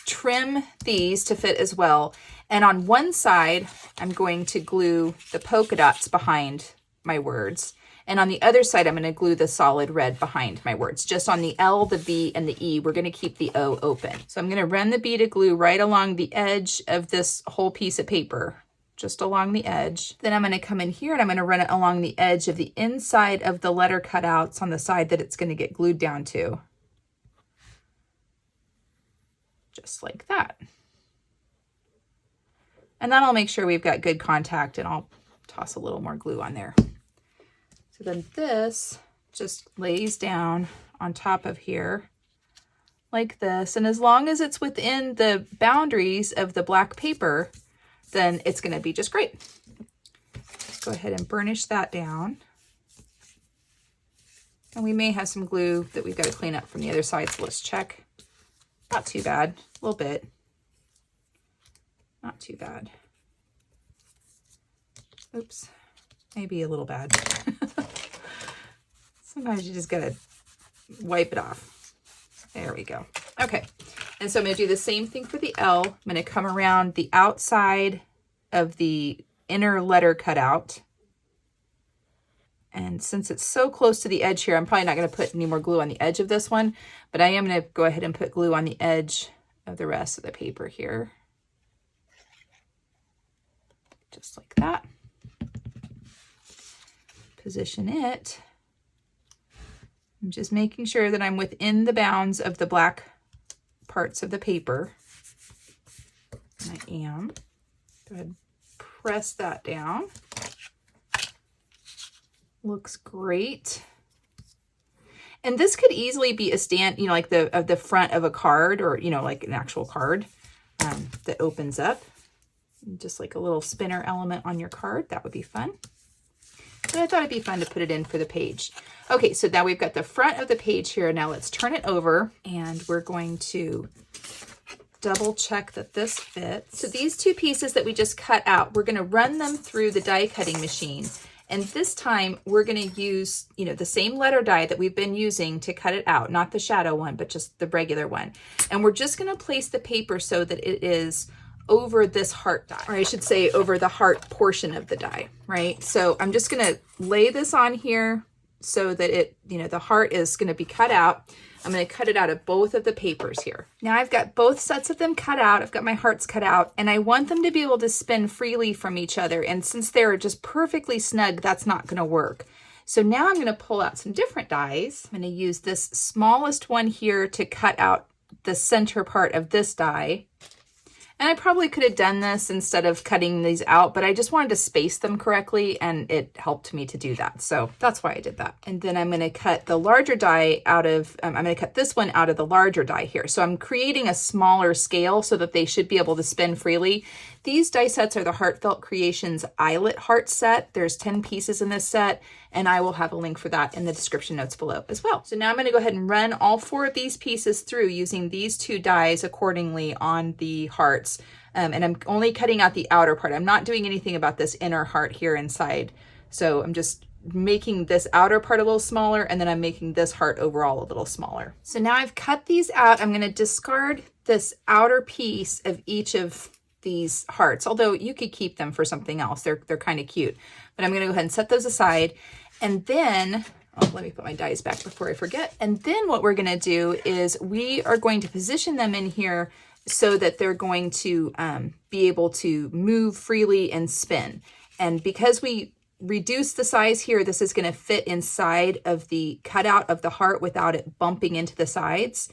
trim these to fit as well. And on one side, I'm going to glue the polka dots behind my words. And on the other side, I'm gonna glue the solid red behind my words. Just on the L, the V, and the E, we're gonna keep the O open. So I'm gonna run the bead of glue right along the edge of this whole piece of paper, just along the edge. Then I'm going to come in here and I'm going to run it along the edge of the inside of the letter cutouts on the side that it's going to get glued down to. Just like that. And that'll make sure we've got good contact, and I'll toss a little more glue on there. So then this just lays down on top of here like this. And as long as it's within the boundaries of the black paper, then it's going to be just great. Go ahead and burnish that down. And we may have some glue that we've got to clean up from the other side, so let's check. Not too bad, a little bit. Not too bad. Oops, maybe a little bad. Sometimes you just got to wipe it off. There we go. Okay, and so I'm going to do the same thing for the L. I'm going to come around the outside of the inner letter cutout. And since it's so close to the edge here, I'm probably not going to put any more glue on the edge of this one, but I am going to go ahead and put glue on the edge of the rest of the paper here. Just like that. Position it. I'm just making sure that I'm within the bounds of the black parts of the paper. And I am. Go ahead and press that down. Looks great. And this could easily be a stand, you know, like the front of a card, or, you know, like an actual card that opens up. Just like a little spinner element on your card. That would be fun. But I thought it'd be fun to put it in for the page. Okay, so now we've got the front of the page here. Now let's turn it over, and we're going to double check that this fits. So these two pieces that we just cut out, we're going to run them through the die cutting machine. And this time we're going to use, you know, the same letter die that we've been using to cut it out, not the shadow one, but just the regular one. And we're just going to place the paper so that it is over this heart die, or I should say over the heart portion of the die, right? So I'm just going to lay this on here so that it, you know, the heart is going to be cut out. I'm going to cut it out of both of the papers here. Now I've got both sets of them cut out. I've got my hearts cut out, and I want them to be able to spin freely from each other. And since they're just perfectly snug, that's not going to work. So now I'm going to pull out some different dies. I'm going to use this smallest one here to cut out the center part of this die. And I probably could have done this instead of cutting these out, but I just wanted to space them correctly, and it helped me to do that. So that's why I did that. And then I'm going to cut the larger die out of, I'm going to cut this one out of the larger die here. So I'm creating a smaller scale so that they should be able to spin freely. These die sets are the Heartfelt Creations Eyelet Heart set. There's 10 pieces in this set, and I will have a link for that in the description notes below as well. So now I'm going to go ahead and run all 4 of these pieces through using these 2 dies accordingly on the hearts. And I'm only cutting out the outer part. I'm not doing anything about this inner heart here inside. So I'm just making this outer part a little smaller, and then I'm making this heart overall a little smaller. So now I've cut these out. I'm going to discard this outer piece of each of these hearts, although you could keep them for something else. They're kind of cute, but I'm going to go ahead and set those aside. And then, oh, let me put my dies back before I forget. And then what we're going to do is we are going to position them in here so that they're going to be able to move freely and spin. And because we reduce the size here, this is going to fit inside of the cutout of the heart without it bumping into the sides.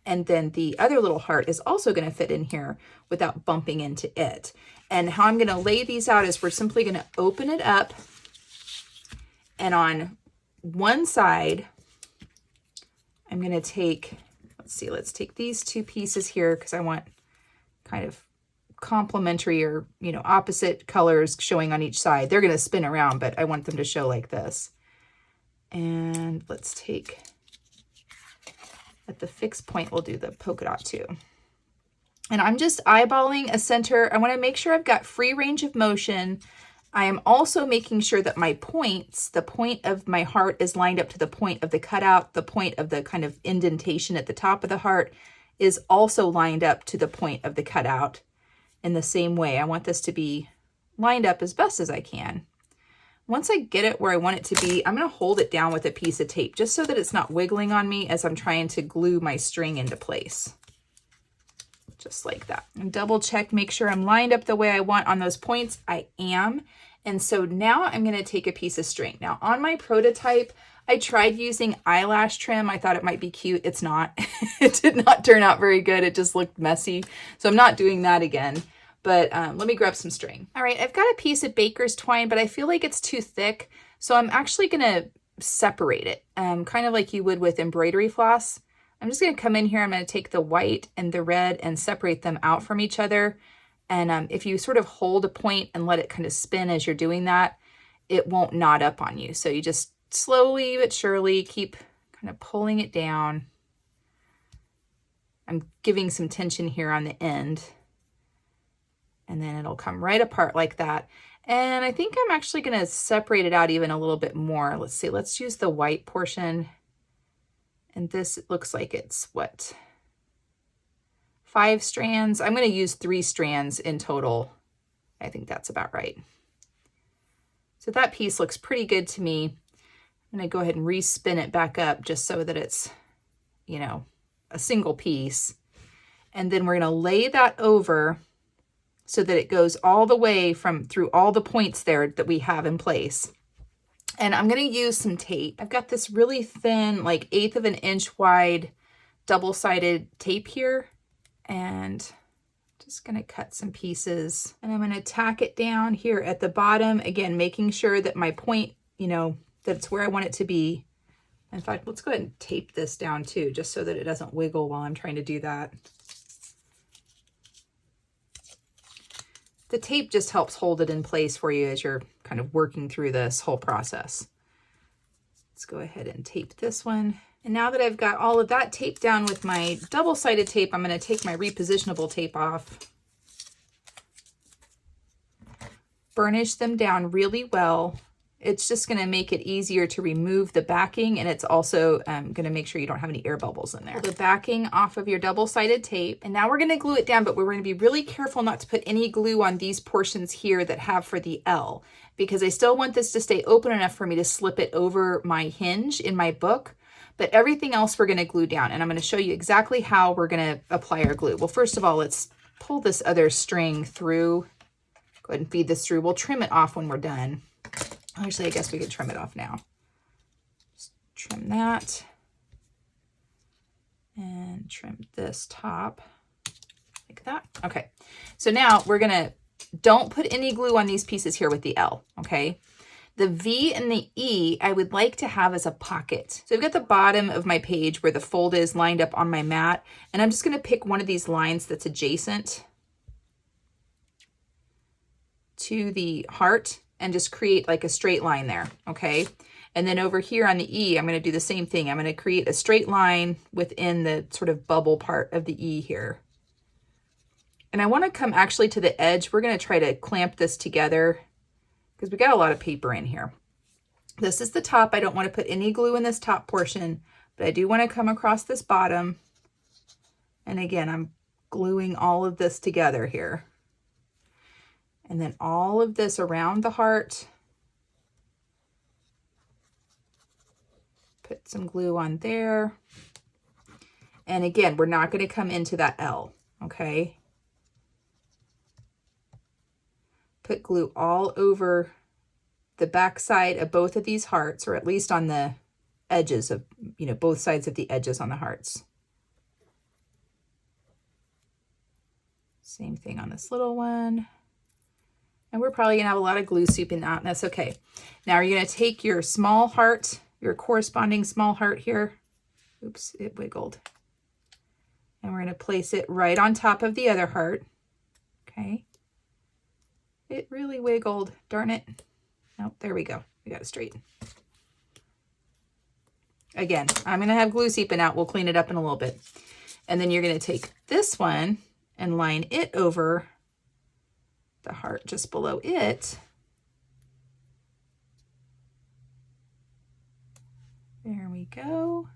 And then the other little heart is also going to fit in here without bumping into it. And how I'm going to lay these out is we're simply going to open it up, and on one side, I'm going to take, let's take these two pieces here because I want kind of complementary or, opposite colors showing on each side. They're going to spin around, but I want them to show like this. And let's take, at the fixed point, we'll do the polka dot too. And I'm just eyeballing a center. I want to make sure I've got free range of motion. I am also making sure that my points, the point of my heart is lined up to the point of the cutout, the point of the kind of indentation at the top of the heart is also lined up to the point of the cutout in the same way. I want this to be lined up as best as I can. Once I get it where I want it to be, I'm going to hold it down with a piece of tape just so that it's not wiggling on me as I'm trying to glue my string into place. Just like that. And double check, make sure I'm lined up the way I want on those points. I am. And so now I'm going to take a piece of string. Now on my prototype, I tried using eyelash trim. I thought it might be cute. It's not. It did not turn out very good. It just looked messy. So I'm not doing that again. But let me grab some string. All right, I've got a piece of baker's twine, but I feel like it's too thick. So I'm actually going to separate it, kind of like you would with embroidery floss. I'm just going to come in here. I'm going to take the white and the red and separate them out from each other. And if you sort of hold a point and let it kind of spin as you're doing that, it won't knot up on you. So you just slowly but surely keep kind of pulling it down. I'm giving some tension here on the end. And then it'll come right apart like that. And I think I'm actually going to separate it out even a little bit more. Let's see, let's use the white portion. And this looks like it's what? 5 strands. I'm going to use 3 strands in total. I think that's about right. So that piece looks pretty good to me. I'm going to go ahead and respin it back up just so that it's, a single piece. And then we're going to lay that over so that it goes all the way through all the points there that we have in place. And I'm going to use some tape. I've got this really thin, like 1/8 of an inch wide, double-sided tape here. And just going to cut some pieces. And I'm going to tack it down here at the bottom. Again, making sure that my point, that it's where I want it to be. In fact, let's go ahead and tape this down too, just so that it doesn't wiggle while I'm trying to do that. The tape just helps hold it in place for you as you're kind of working through this whole process. Let's go ahead and tape this one. And now that I've got all of that taped down with my double-sided tape, I'm going to take my repositionable tape off. Burnish them down really well. It's just going to make it easier to remove the backing, and it's also going to make sure you don't have any air bubbles in there. Pull the backing off of your double-sided tape, and now we're going to glue it down, but we're going to be really careful not to put any glue on these portions here that have for the L, because I still want this to stay open enough for me to slip it over my hinge in my book, but everything else we're going to glue down, and I'm going to show you exactly how we're going to apply our glue. Well, first of all, let's pull this other string through. Go ahead and feed this through. We'll trim it off when we're done. Actually, I guess we could trim it off now. Just trim that. And trim this top like that. Okay, so now we're gonna, don't put any glue on these pieces here with the L, okay? The V and the E, I would like to have as a pocket. So I've got the bottom of my page where the fold is lined up on my mat, and I'm just gonna pick one of these lines that's adjacent to the heart and just create like a straight line there, okay? And then over here on the E, I'm going to do the same thing. I'm going to create a straight line within the sort of bubble part of the E here. And I want to come actually to the edge. We're going to try to clamp this together because we got a lot of paper in here. This is the top. I don't want to put any glue in this top portion, but I do want to come across this bottom. And again, I'm gluing all of this together here. And then all of this around the heart. Put some glue on there. And again, we're not going to come into that L, okay? Put glue all over the back side of both of these hearts, or at least on the edges of, both sides of the edges on the hearts. Same thing on this little one. And we're probably gonna have a lot of glue soup in that, and that's okay. Now you're gonna take your small heart, your corresponding small heart here. Oops, it wiggled. And we're gonna place it right on top of the other heart. Okay. It really wiggled, darn it. Nope, there we go. We got it straight. Again, I'm gonna have glue seeping out. We'll clean it up in a little bit. And then you're gonna take this one and line it over the heart just below it. There we go.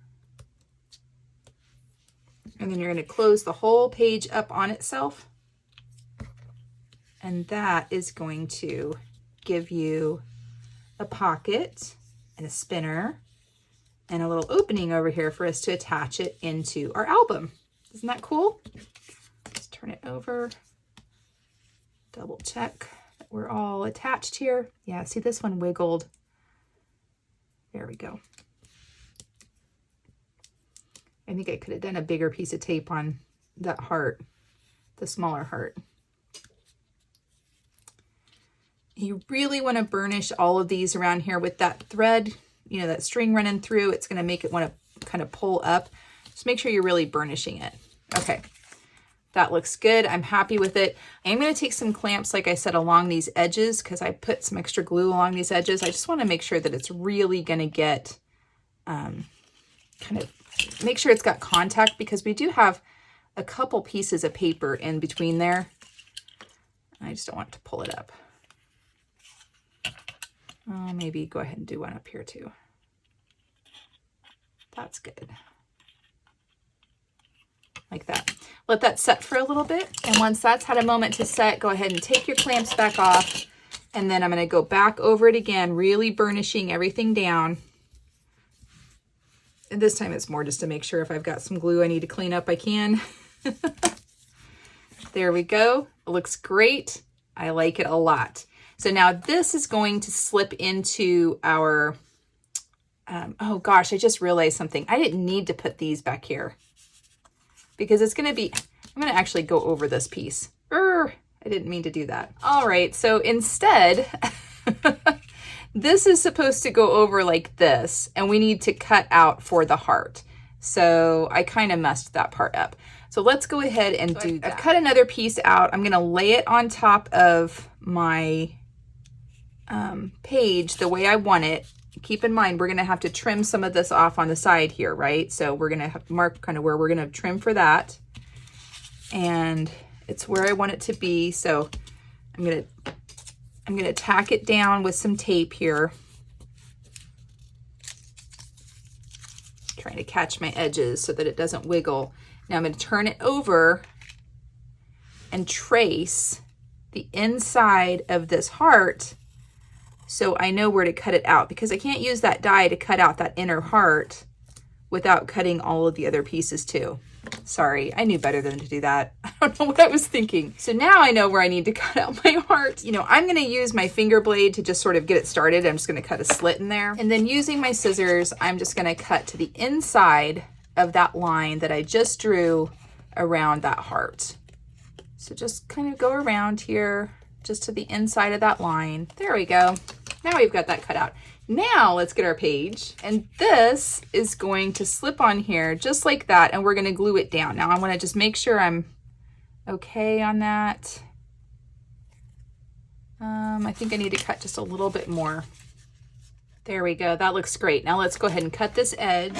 And then you're going to close the whole page up on itself. And that is going to give you a pocket and a spinner and a little opening over here for us to attach it into our album. Isn't that cool? Let's turn it over. Double check that we're all attached here. Yeah, see, this one wiggled. There we go. I think I could have done a bigger piece of tape on that heart, the smaller heart. You really want to burnish all of these around here with that thread, that string running through. It's going to make it want to kind of pull up. Just make sure you're really burnishing it. Okay. That looks good. I'm happy with it. I'm going to take some clamps, like I said, along these edges because I put some extra glue along these edges. I just want to make sure that it's really going to get make sure it's got contact, because we do have a couple pieces of paper in between there. I just don't want to pull it up. Maybe go ahead and do one up here too. That's good. Like that. Let that set for a little bit. And once that's had a moment to set, go ahead and take your clamps back off. And then I'm going to go back over it again, really burnishing everything down. And this time it's more just to make sure if I've got some glue I need to clean up, I can. There we go. It looks great. I like it a lot. So now this is going to slip into our, oh gosh, I just realized something. I didn't need to put these back here because it's going to be, I'm going to actually go over this piece. I didn't mean to do that. All right. So instead, this is supposed to go over like this, and we need to cut out for the heart. So I kind of messed that part up. So let's go ahead and do that. I've cut another piece out. I'm going to lay it on top of my page the way I want it. Keep in mind, we're going to have to trim some of this off on the side here, right? So we're going to have to mark kind of where we're going to trim for that. And it's where I want it to be. So I'm going to tack it down with some tape here. Trying to catch my edges so that it doesn't wiggle. Now I'm going to turn it over and trace the inside of this heart so I know where to cut it out, because I can't use that die to cut out that inner heart without cutting all of the other pieces too. Sorry, I knew better than to do that. I don't know what I was thinking. So now I know where I need to cut out my heart. I'm going to use my finger blade to just sort of get it started. I'm just going to cut a slit in there. And then using my scissors, I'm just going to cut to the inside of that line that I just drew around that heart. So just kind of go around here, just to the inside of that line. There we go. Now we've got that cut out. Now let's get our page, and this is going to slip on here just like that, and we're going to glue it down. Now I want to just make sure I'm okay on that. I think I need to cut just a little bit more. There we go. That looks great. Now let's go ahead and cut this edge,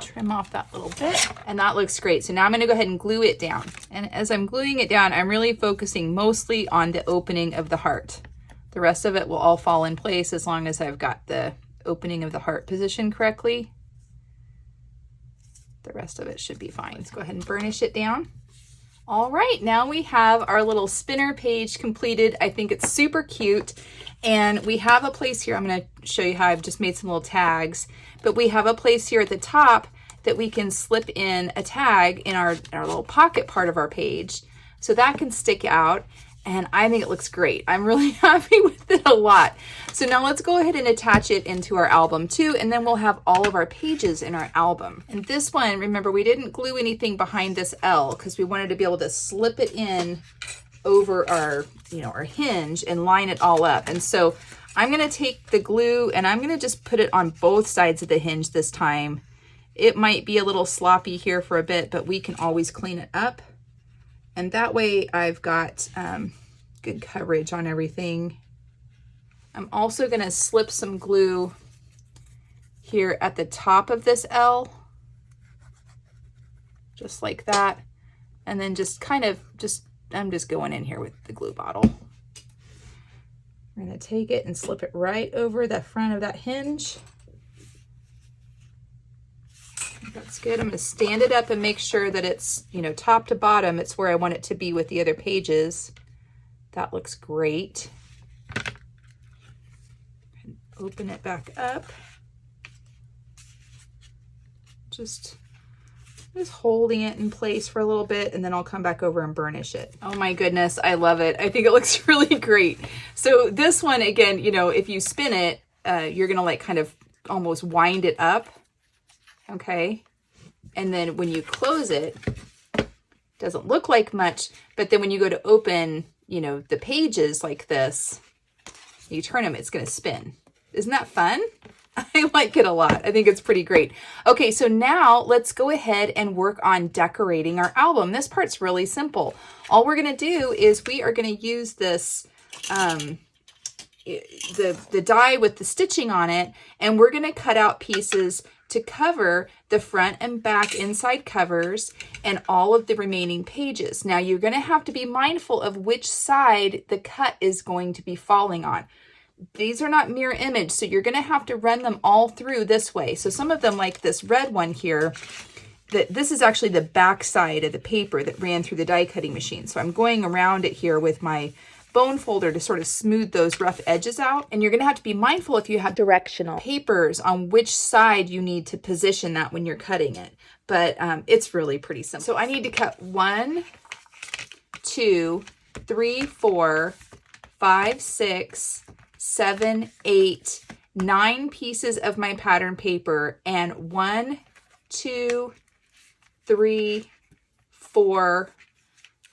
trim off that little bit, and that looks great. So now I'm going to go ahead and glue it down. And as I'm gluing it down, I'm really focusing mostly on the opening of the heart. The rest of it will all fall in place as long as I've got the opening of the heart positioned correctly. The rest of it should be fine. Let's go ahead and burnish it down. All right, now we have our little spinner page completed. I think it's super cute. And we have a place here. I'm going to show you how I've just made some little tags. But we have a place here at the top that we can slip in a tag in our little pocket part of our page. So that can stick out. and I think it looks great. I'm really happy with it a lot. So now let's go ahead and attach it into our album too, and then we'll have all of our pages in our album. And this one, remember, we didn't glue anything behind this L because we wanted to be able to slip it in over our, our hinge and line it all up. And so I'm gonna take the glue and I'm gonna just put it on both sides of the hinge this time. It might be a little sloppy here for a bit, but we can always clean it up. And that way I've got good coverage on everything. I'm also gonna slip some glue here at the top of this L, just like that. And then just kind of, I'm just going in here with the glue bottle. We're gonna take it and slip it right over the front of that hinge. That's good. I'm going to stand it up and make sure that it's, top to bottom. It's where I want it to be with the other pages. That looks great. And open it back up. Just holding it in place for a little bit, and then I'll come back over and burnish it. Oh my goodness, I love it. I think it looks really great. So this one, again, if you spin it, you're going to kind of almost wind it up. Okay, and then when you close it, doesn't look like much, but then when you go to open, the pages like this, you turn them, it's going to spin. Isn't that fun? I like it a lot. I think it's pretty great. Okay, so now let's go ahead and work on decorating our album. This part's really simple. All we're going to do is we are going to use this the die with the stitching on it, and we're going to cut out pieces to cover the front and back inside covers and all of the remaining pages. Now you're going to have to be mindful of which side the cut is going to be falling on. These are not mirror image, so you're going to have to run them all through this way. So some of them, like this red one here, this is actually the back side of the paper that ran through the die cutting machine. So I'm going around it here with my bone folder to sort of smooth those rough edges out. And you're going to have to be mindful if you have directional papers on which side you need to position that when you're cutting it. But it's really pretty simple. So I need to cut 1, 2, 3, 4, 5, 6, 7, 8, 9 pieces of my pattern paper, and 1, 2, 3, 4,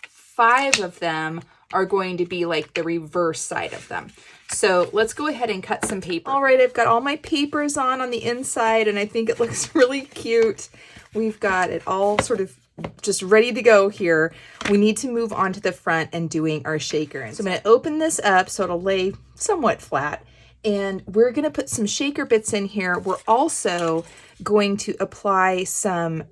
5 of them are going to be like the reverse side of them. So let's go ahead and cut some paper. All right, I've got all my papers on the inside, and I think it looks really cute. We've got it all sort of just ready to go here. We need to move on to the front and doing our shaker. So I'm going to open this up so it'll lay somewhat flat, and we're going to put some shaker bits in here. We're also going to apply some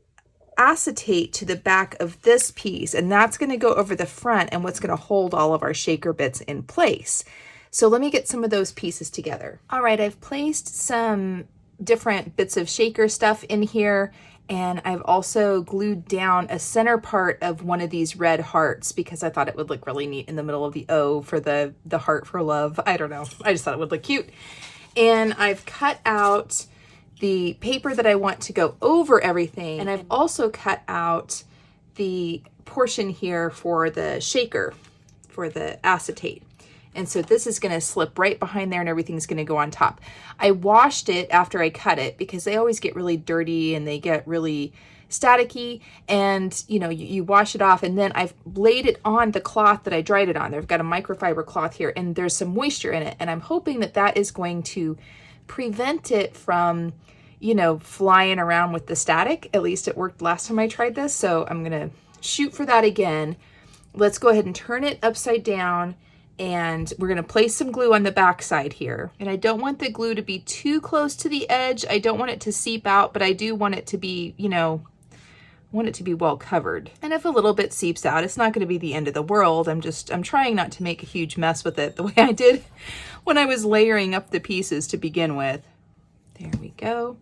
acetate to the back of this piece, and that's going to go over the front and what's going to hold all of our shaker bits in place. So let me get some of those pieces together. All right, I've placed some different bits of shaker stuff in here, and I've also glued down a center part of one of these red hearts because I thought it would look really neat in the middle of the O for the heart for love. I don't know, I just thought it would look cute. And I've cut out the paper that I want to go over everything, and I've also cut out the portion here for the shaker, for the acetate. And so this is going to slip right behind there, and everything's going to go on top. I washed it after I cut it because they always get really dirty and they get really staticky, and you wash it off, and then I've laid it on the cloth that I dried it on. I've got a microfiber cloth here, and there's some moisture in it, and I'm hoping that that is going to prevent it from flying around with the static. At least it worked last time I tried this, so I'm gonna shoot for that again. Let's go ahead and turn it upside down, and we're gonna place some glue on the back side here. And I don't want the glue to be too close to the edge. I don't want it to seep out, but I do want it to be, want it to be well covered. And if a little bit seeps out, it's not gonna be the end of the world. I'm trying not to make a huge mess with it the way I did when I was layering up the pieces to begin with. There we go.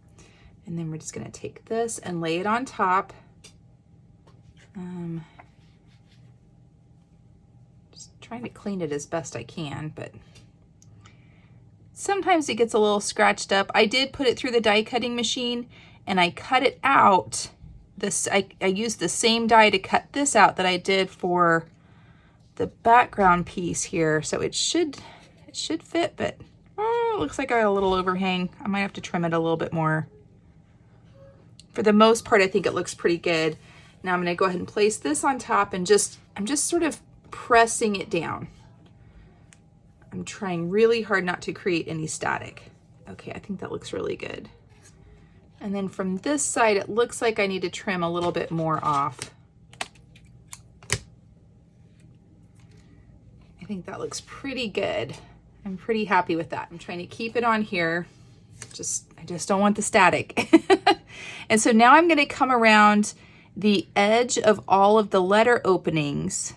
And then we're just going to take this and lay it on top. Just trying to clean it as best I can, but sometimes it gets a little scratched up. I did put it through the die cutting machine, and I cut it out. I used the same die to cut this out that I did for the background piece here, so it should fit, but it looks like I got a little overhang. I might have to trim it a little bit more. For the most part, I think it looks pretty good. Now I'm going to go ahead and place this on top and I'm just sort of pressing it down. I'm trying really hard not to create any static. Okay, I think that looks really good. And then from this side, it looks like I need to trim a little bit more off. I think that looks pretty good. I'm pretty happy with that. I'm trying to keep it on here. I just don't want the static. And so now I'm going to come around the edge of all of the letter openings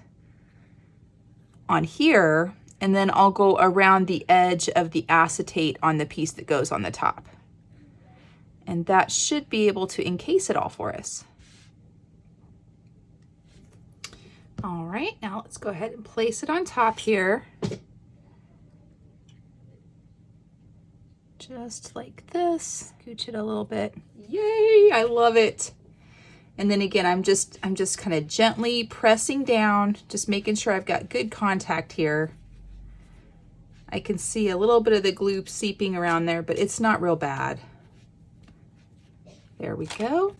on here, and then I'll go around the edge of the acetate on the piece that goes on the top. And that should be able to encase it all for us. All right, now let's go ahead and place it on top here. Just like this. Scooch it a little bit. Yay, I love it. And then again, I'm just kind of gently pressing down, just making sure I've got good contact here. I can see a little bit of the glue seeping around there, but it's not real bad. There we go.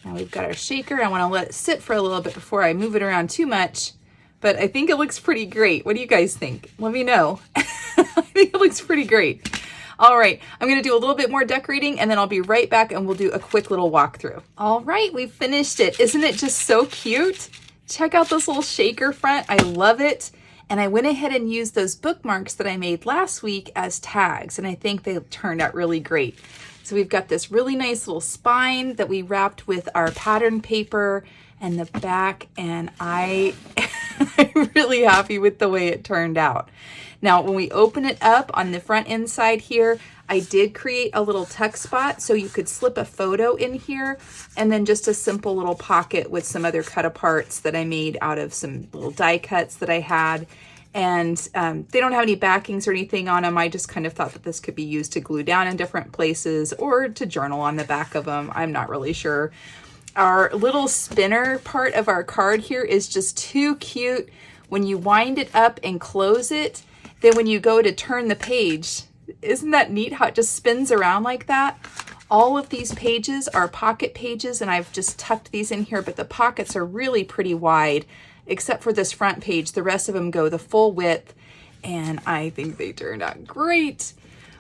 Now we've got our shaker. I want to let it sit for a little bit before I move it around too much, but I think it looks pretty great. What do you guys think? Let me know. I think it looks pretty great. All right, I'm gonna do a little bit more decorating and then I'll be right back and we'll do a quick little walkthrough. All right, we've finished it. Isn't it just so cute? Check out this little shaker front. I love it. And I went ahead and used those bookmarks that I made last week as tags, and I think they turned out really great. So we've got this really nice little spine that we wrapped with our pattern paper and the back, and I'm really happy with the way it turned out. Now, when we open it up on the front inside here, I did create a little tuck spot so you could slip a photo in here, and then just a simple little pocket with some other cut aparts that I made out of some little die cuts that I had. And they don't have any backings or anything on them. I just kind of thought that this could be used to glue down in different places or to journal on the back of them. I'm not really sure. Our little spinner part of our card here is just too cute. When you wind it up and close it, then when you go to turn the page, isn't that neat how it just spins around like that? All of these pages are pocket pages, and I've just tucked these in here, but the pockets are really pretty wide, except for this front page. The rest of them go the full width, and I think they turned out great.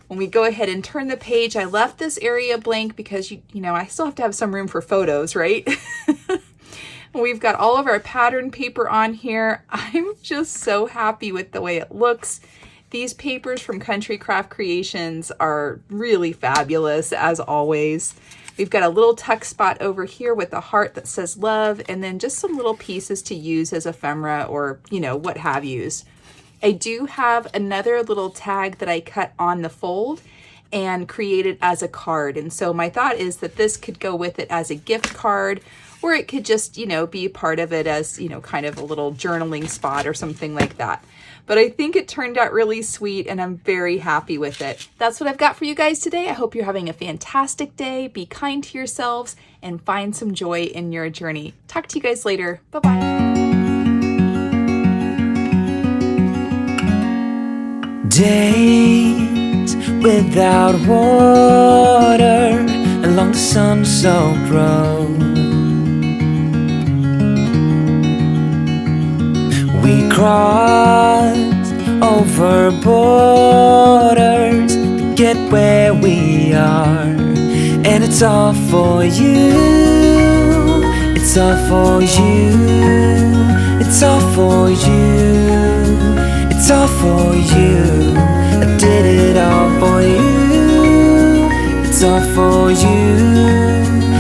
When we go ahead and turn the page, I left this area blank because, you know, I still have to have some room for photos, right? We've got all of our pattern paper on here. I'm just so happy with the way it looks. These papers from Country Craft Creations are really fabulous, as always. We've got a little tuck spot over here with a heart that says love, and then just some little pieces to use as ephemera or, you know, what have yous. I do have another little tag that I cut on the fold and created as a card. And so my thought is that this could go with it as a gift card, or it could just, you know, be part of it as, you know, kind of a little journaling spot or something like that. But I think it turned out really sweet, and I'm very happy with it. That's what I've got for you guys today. I hope you're having a fantastic day. Be kind to yourselves and find some joy in your journey. Talk to you guys later. Bye-bye. Days without water along the sun-soaked road. We crossed over borders to get where we are, and it's all for you. It's all for you. It's all for you. It's all for you. I did it all for you. It's all for you.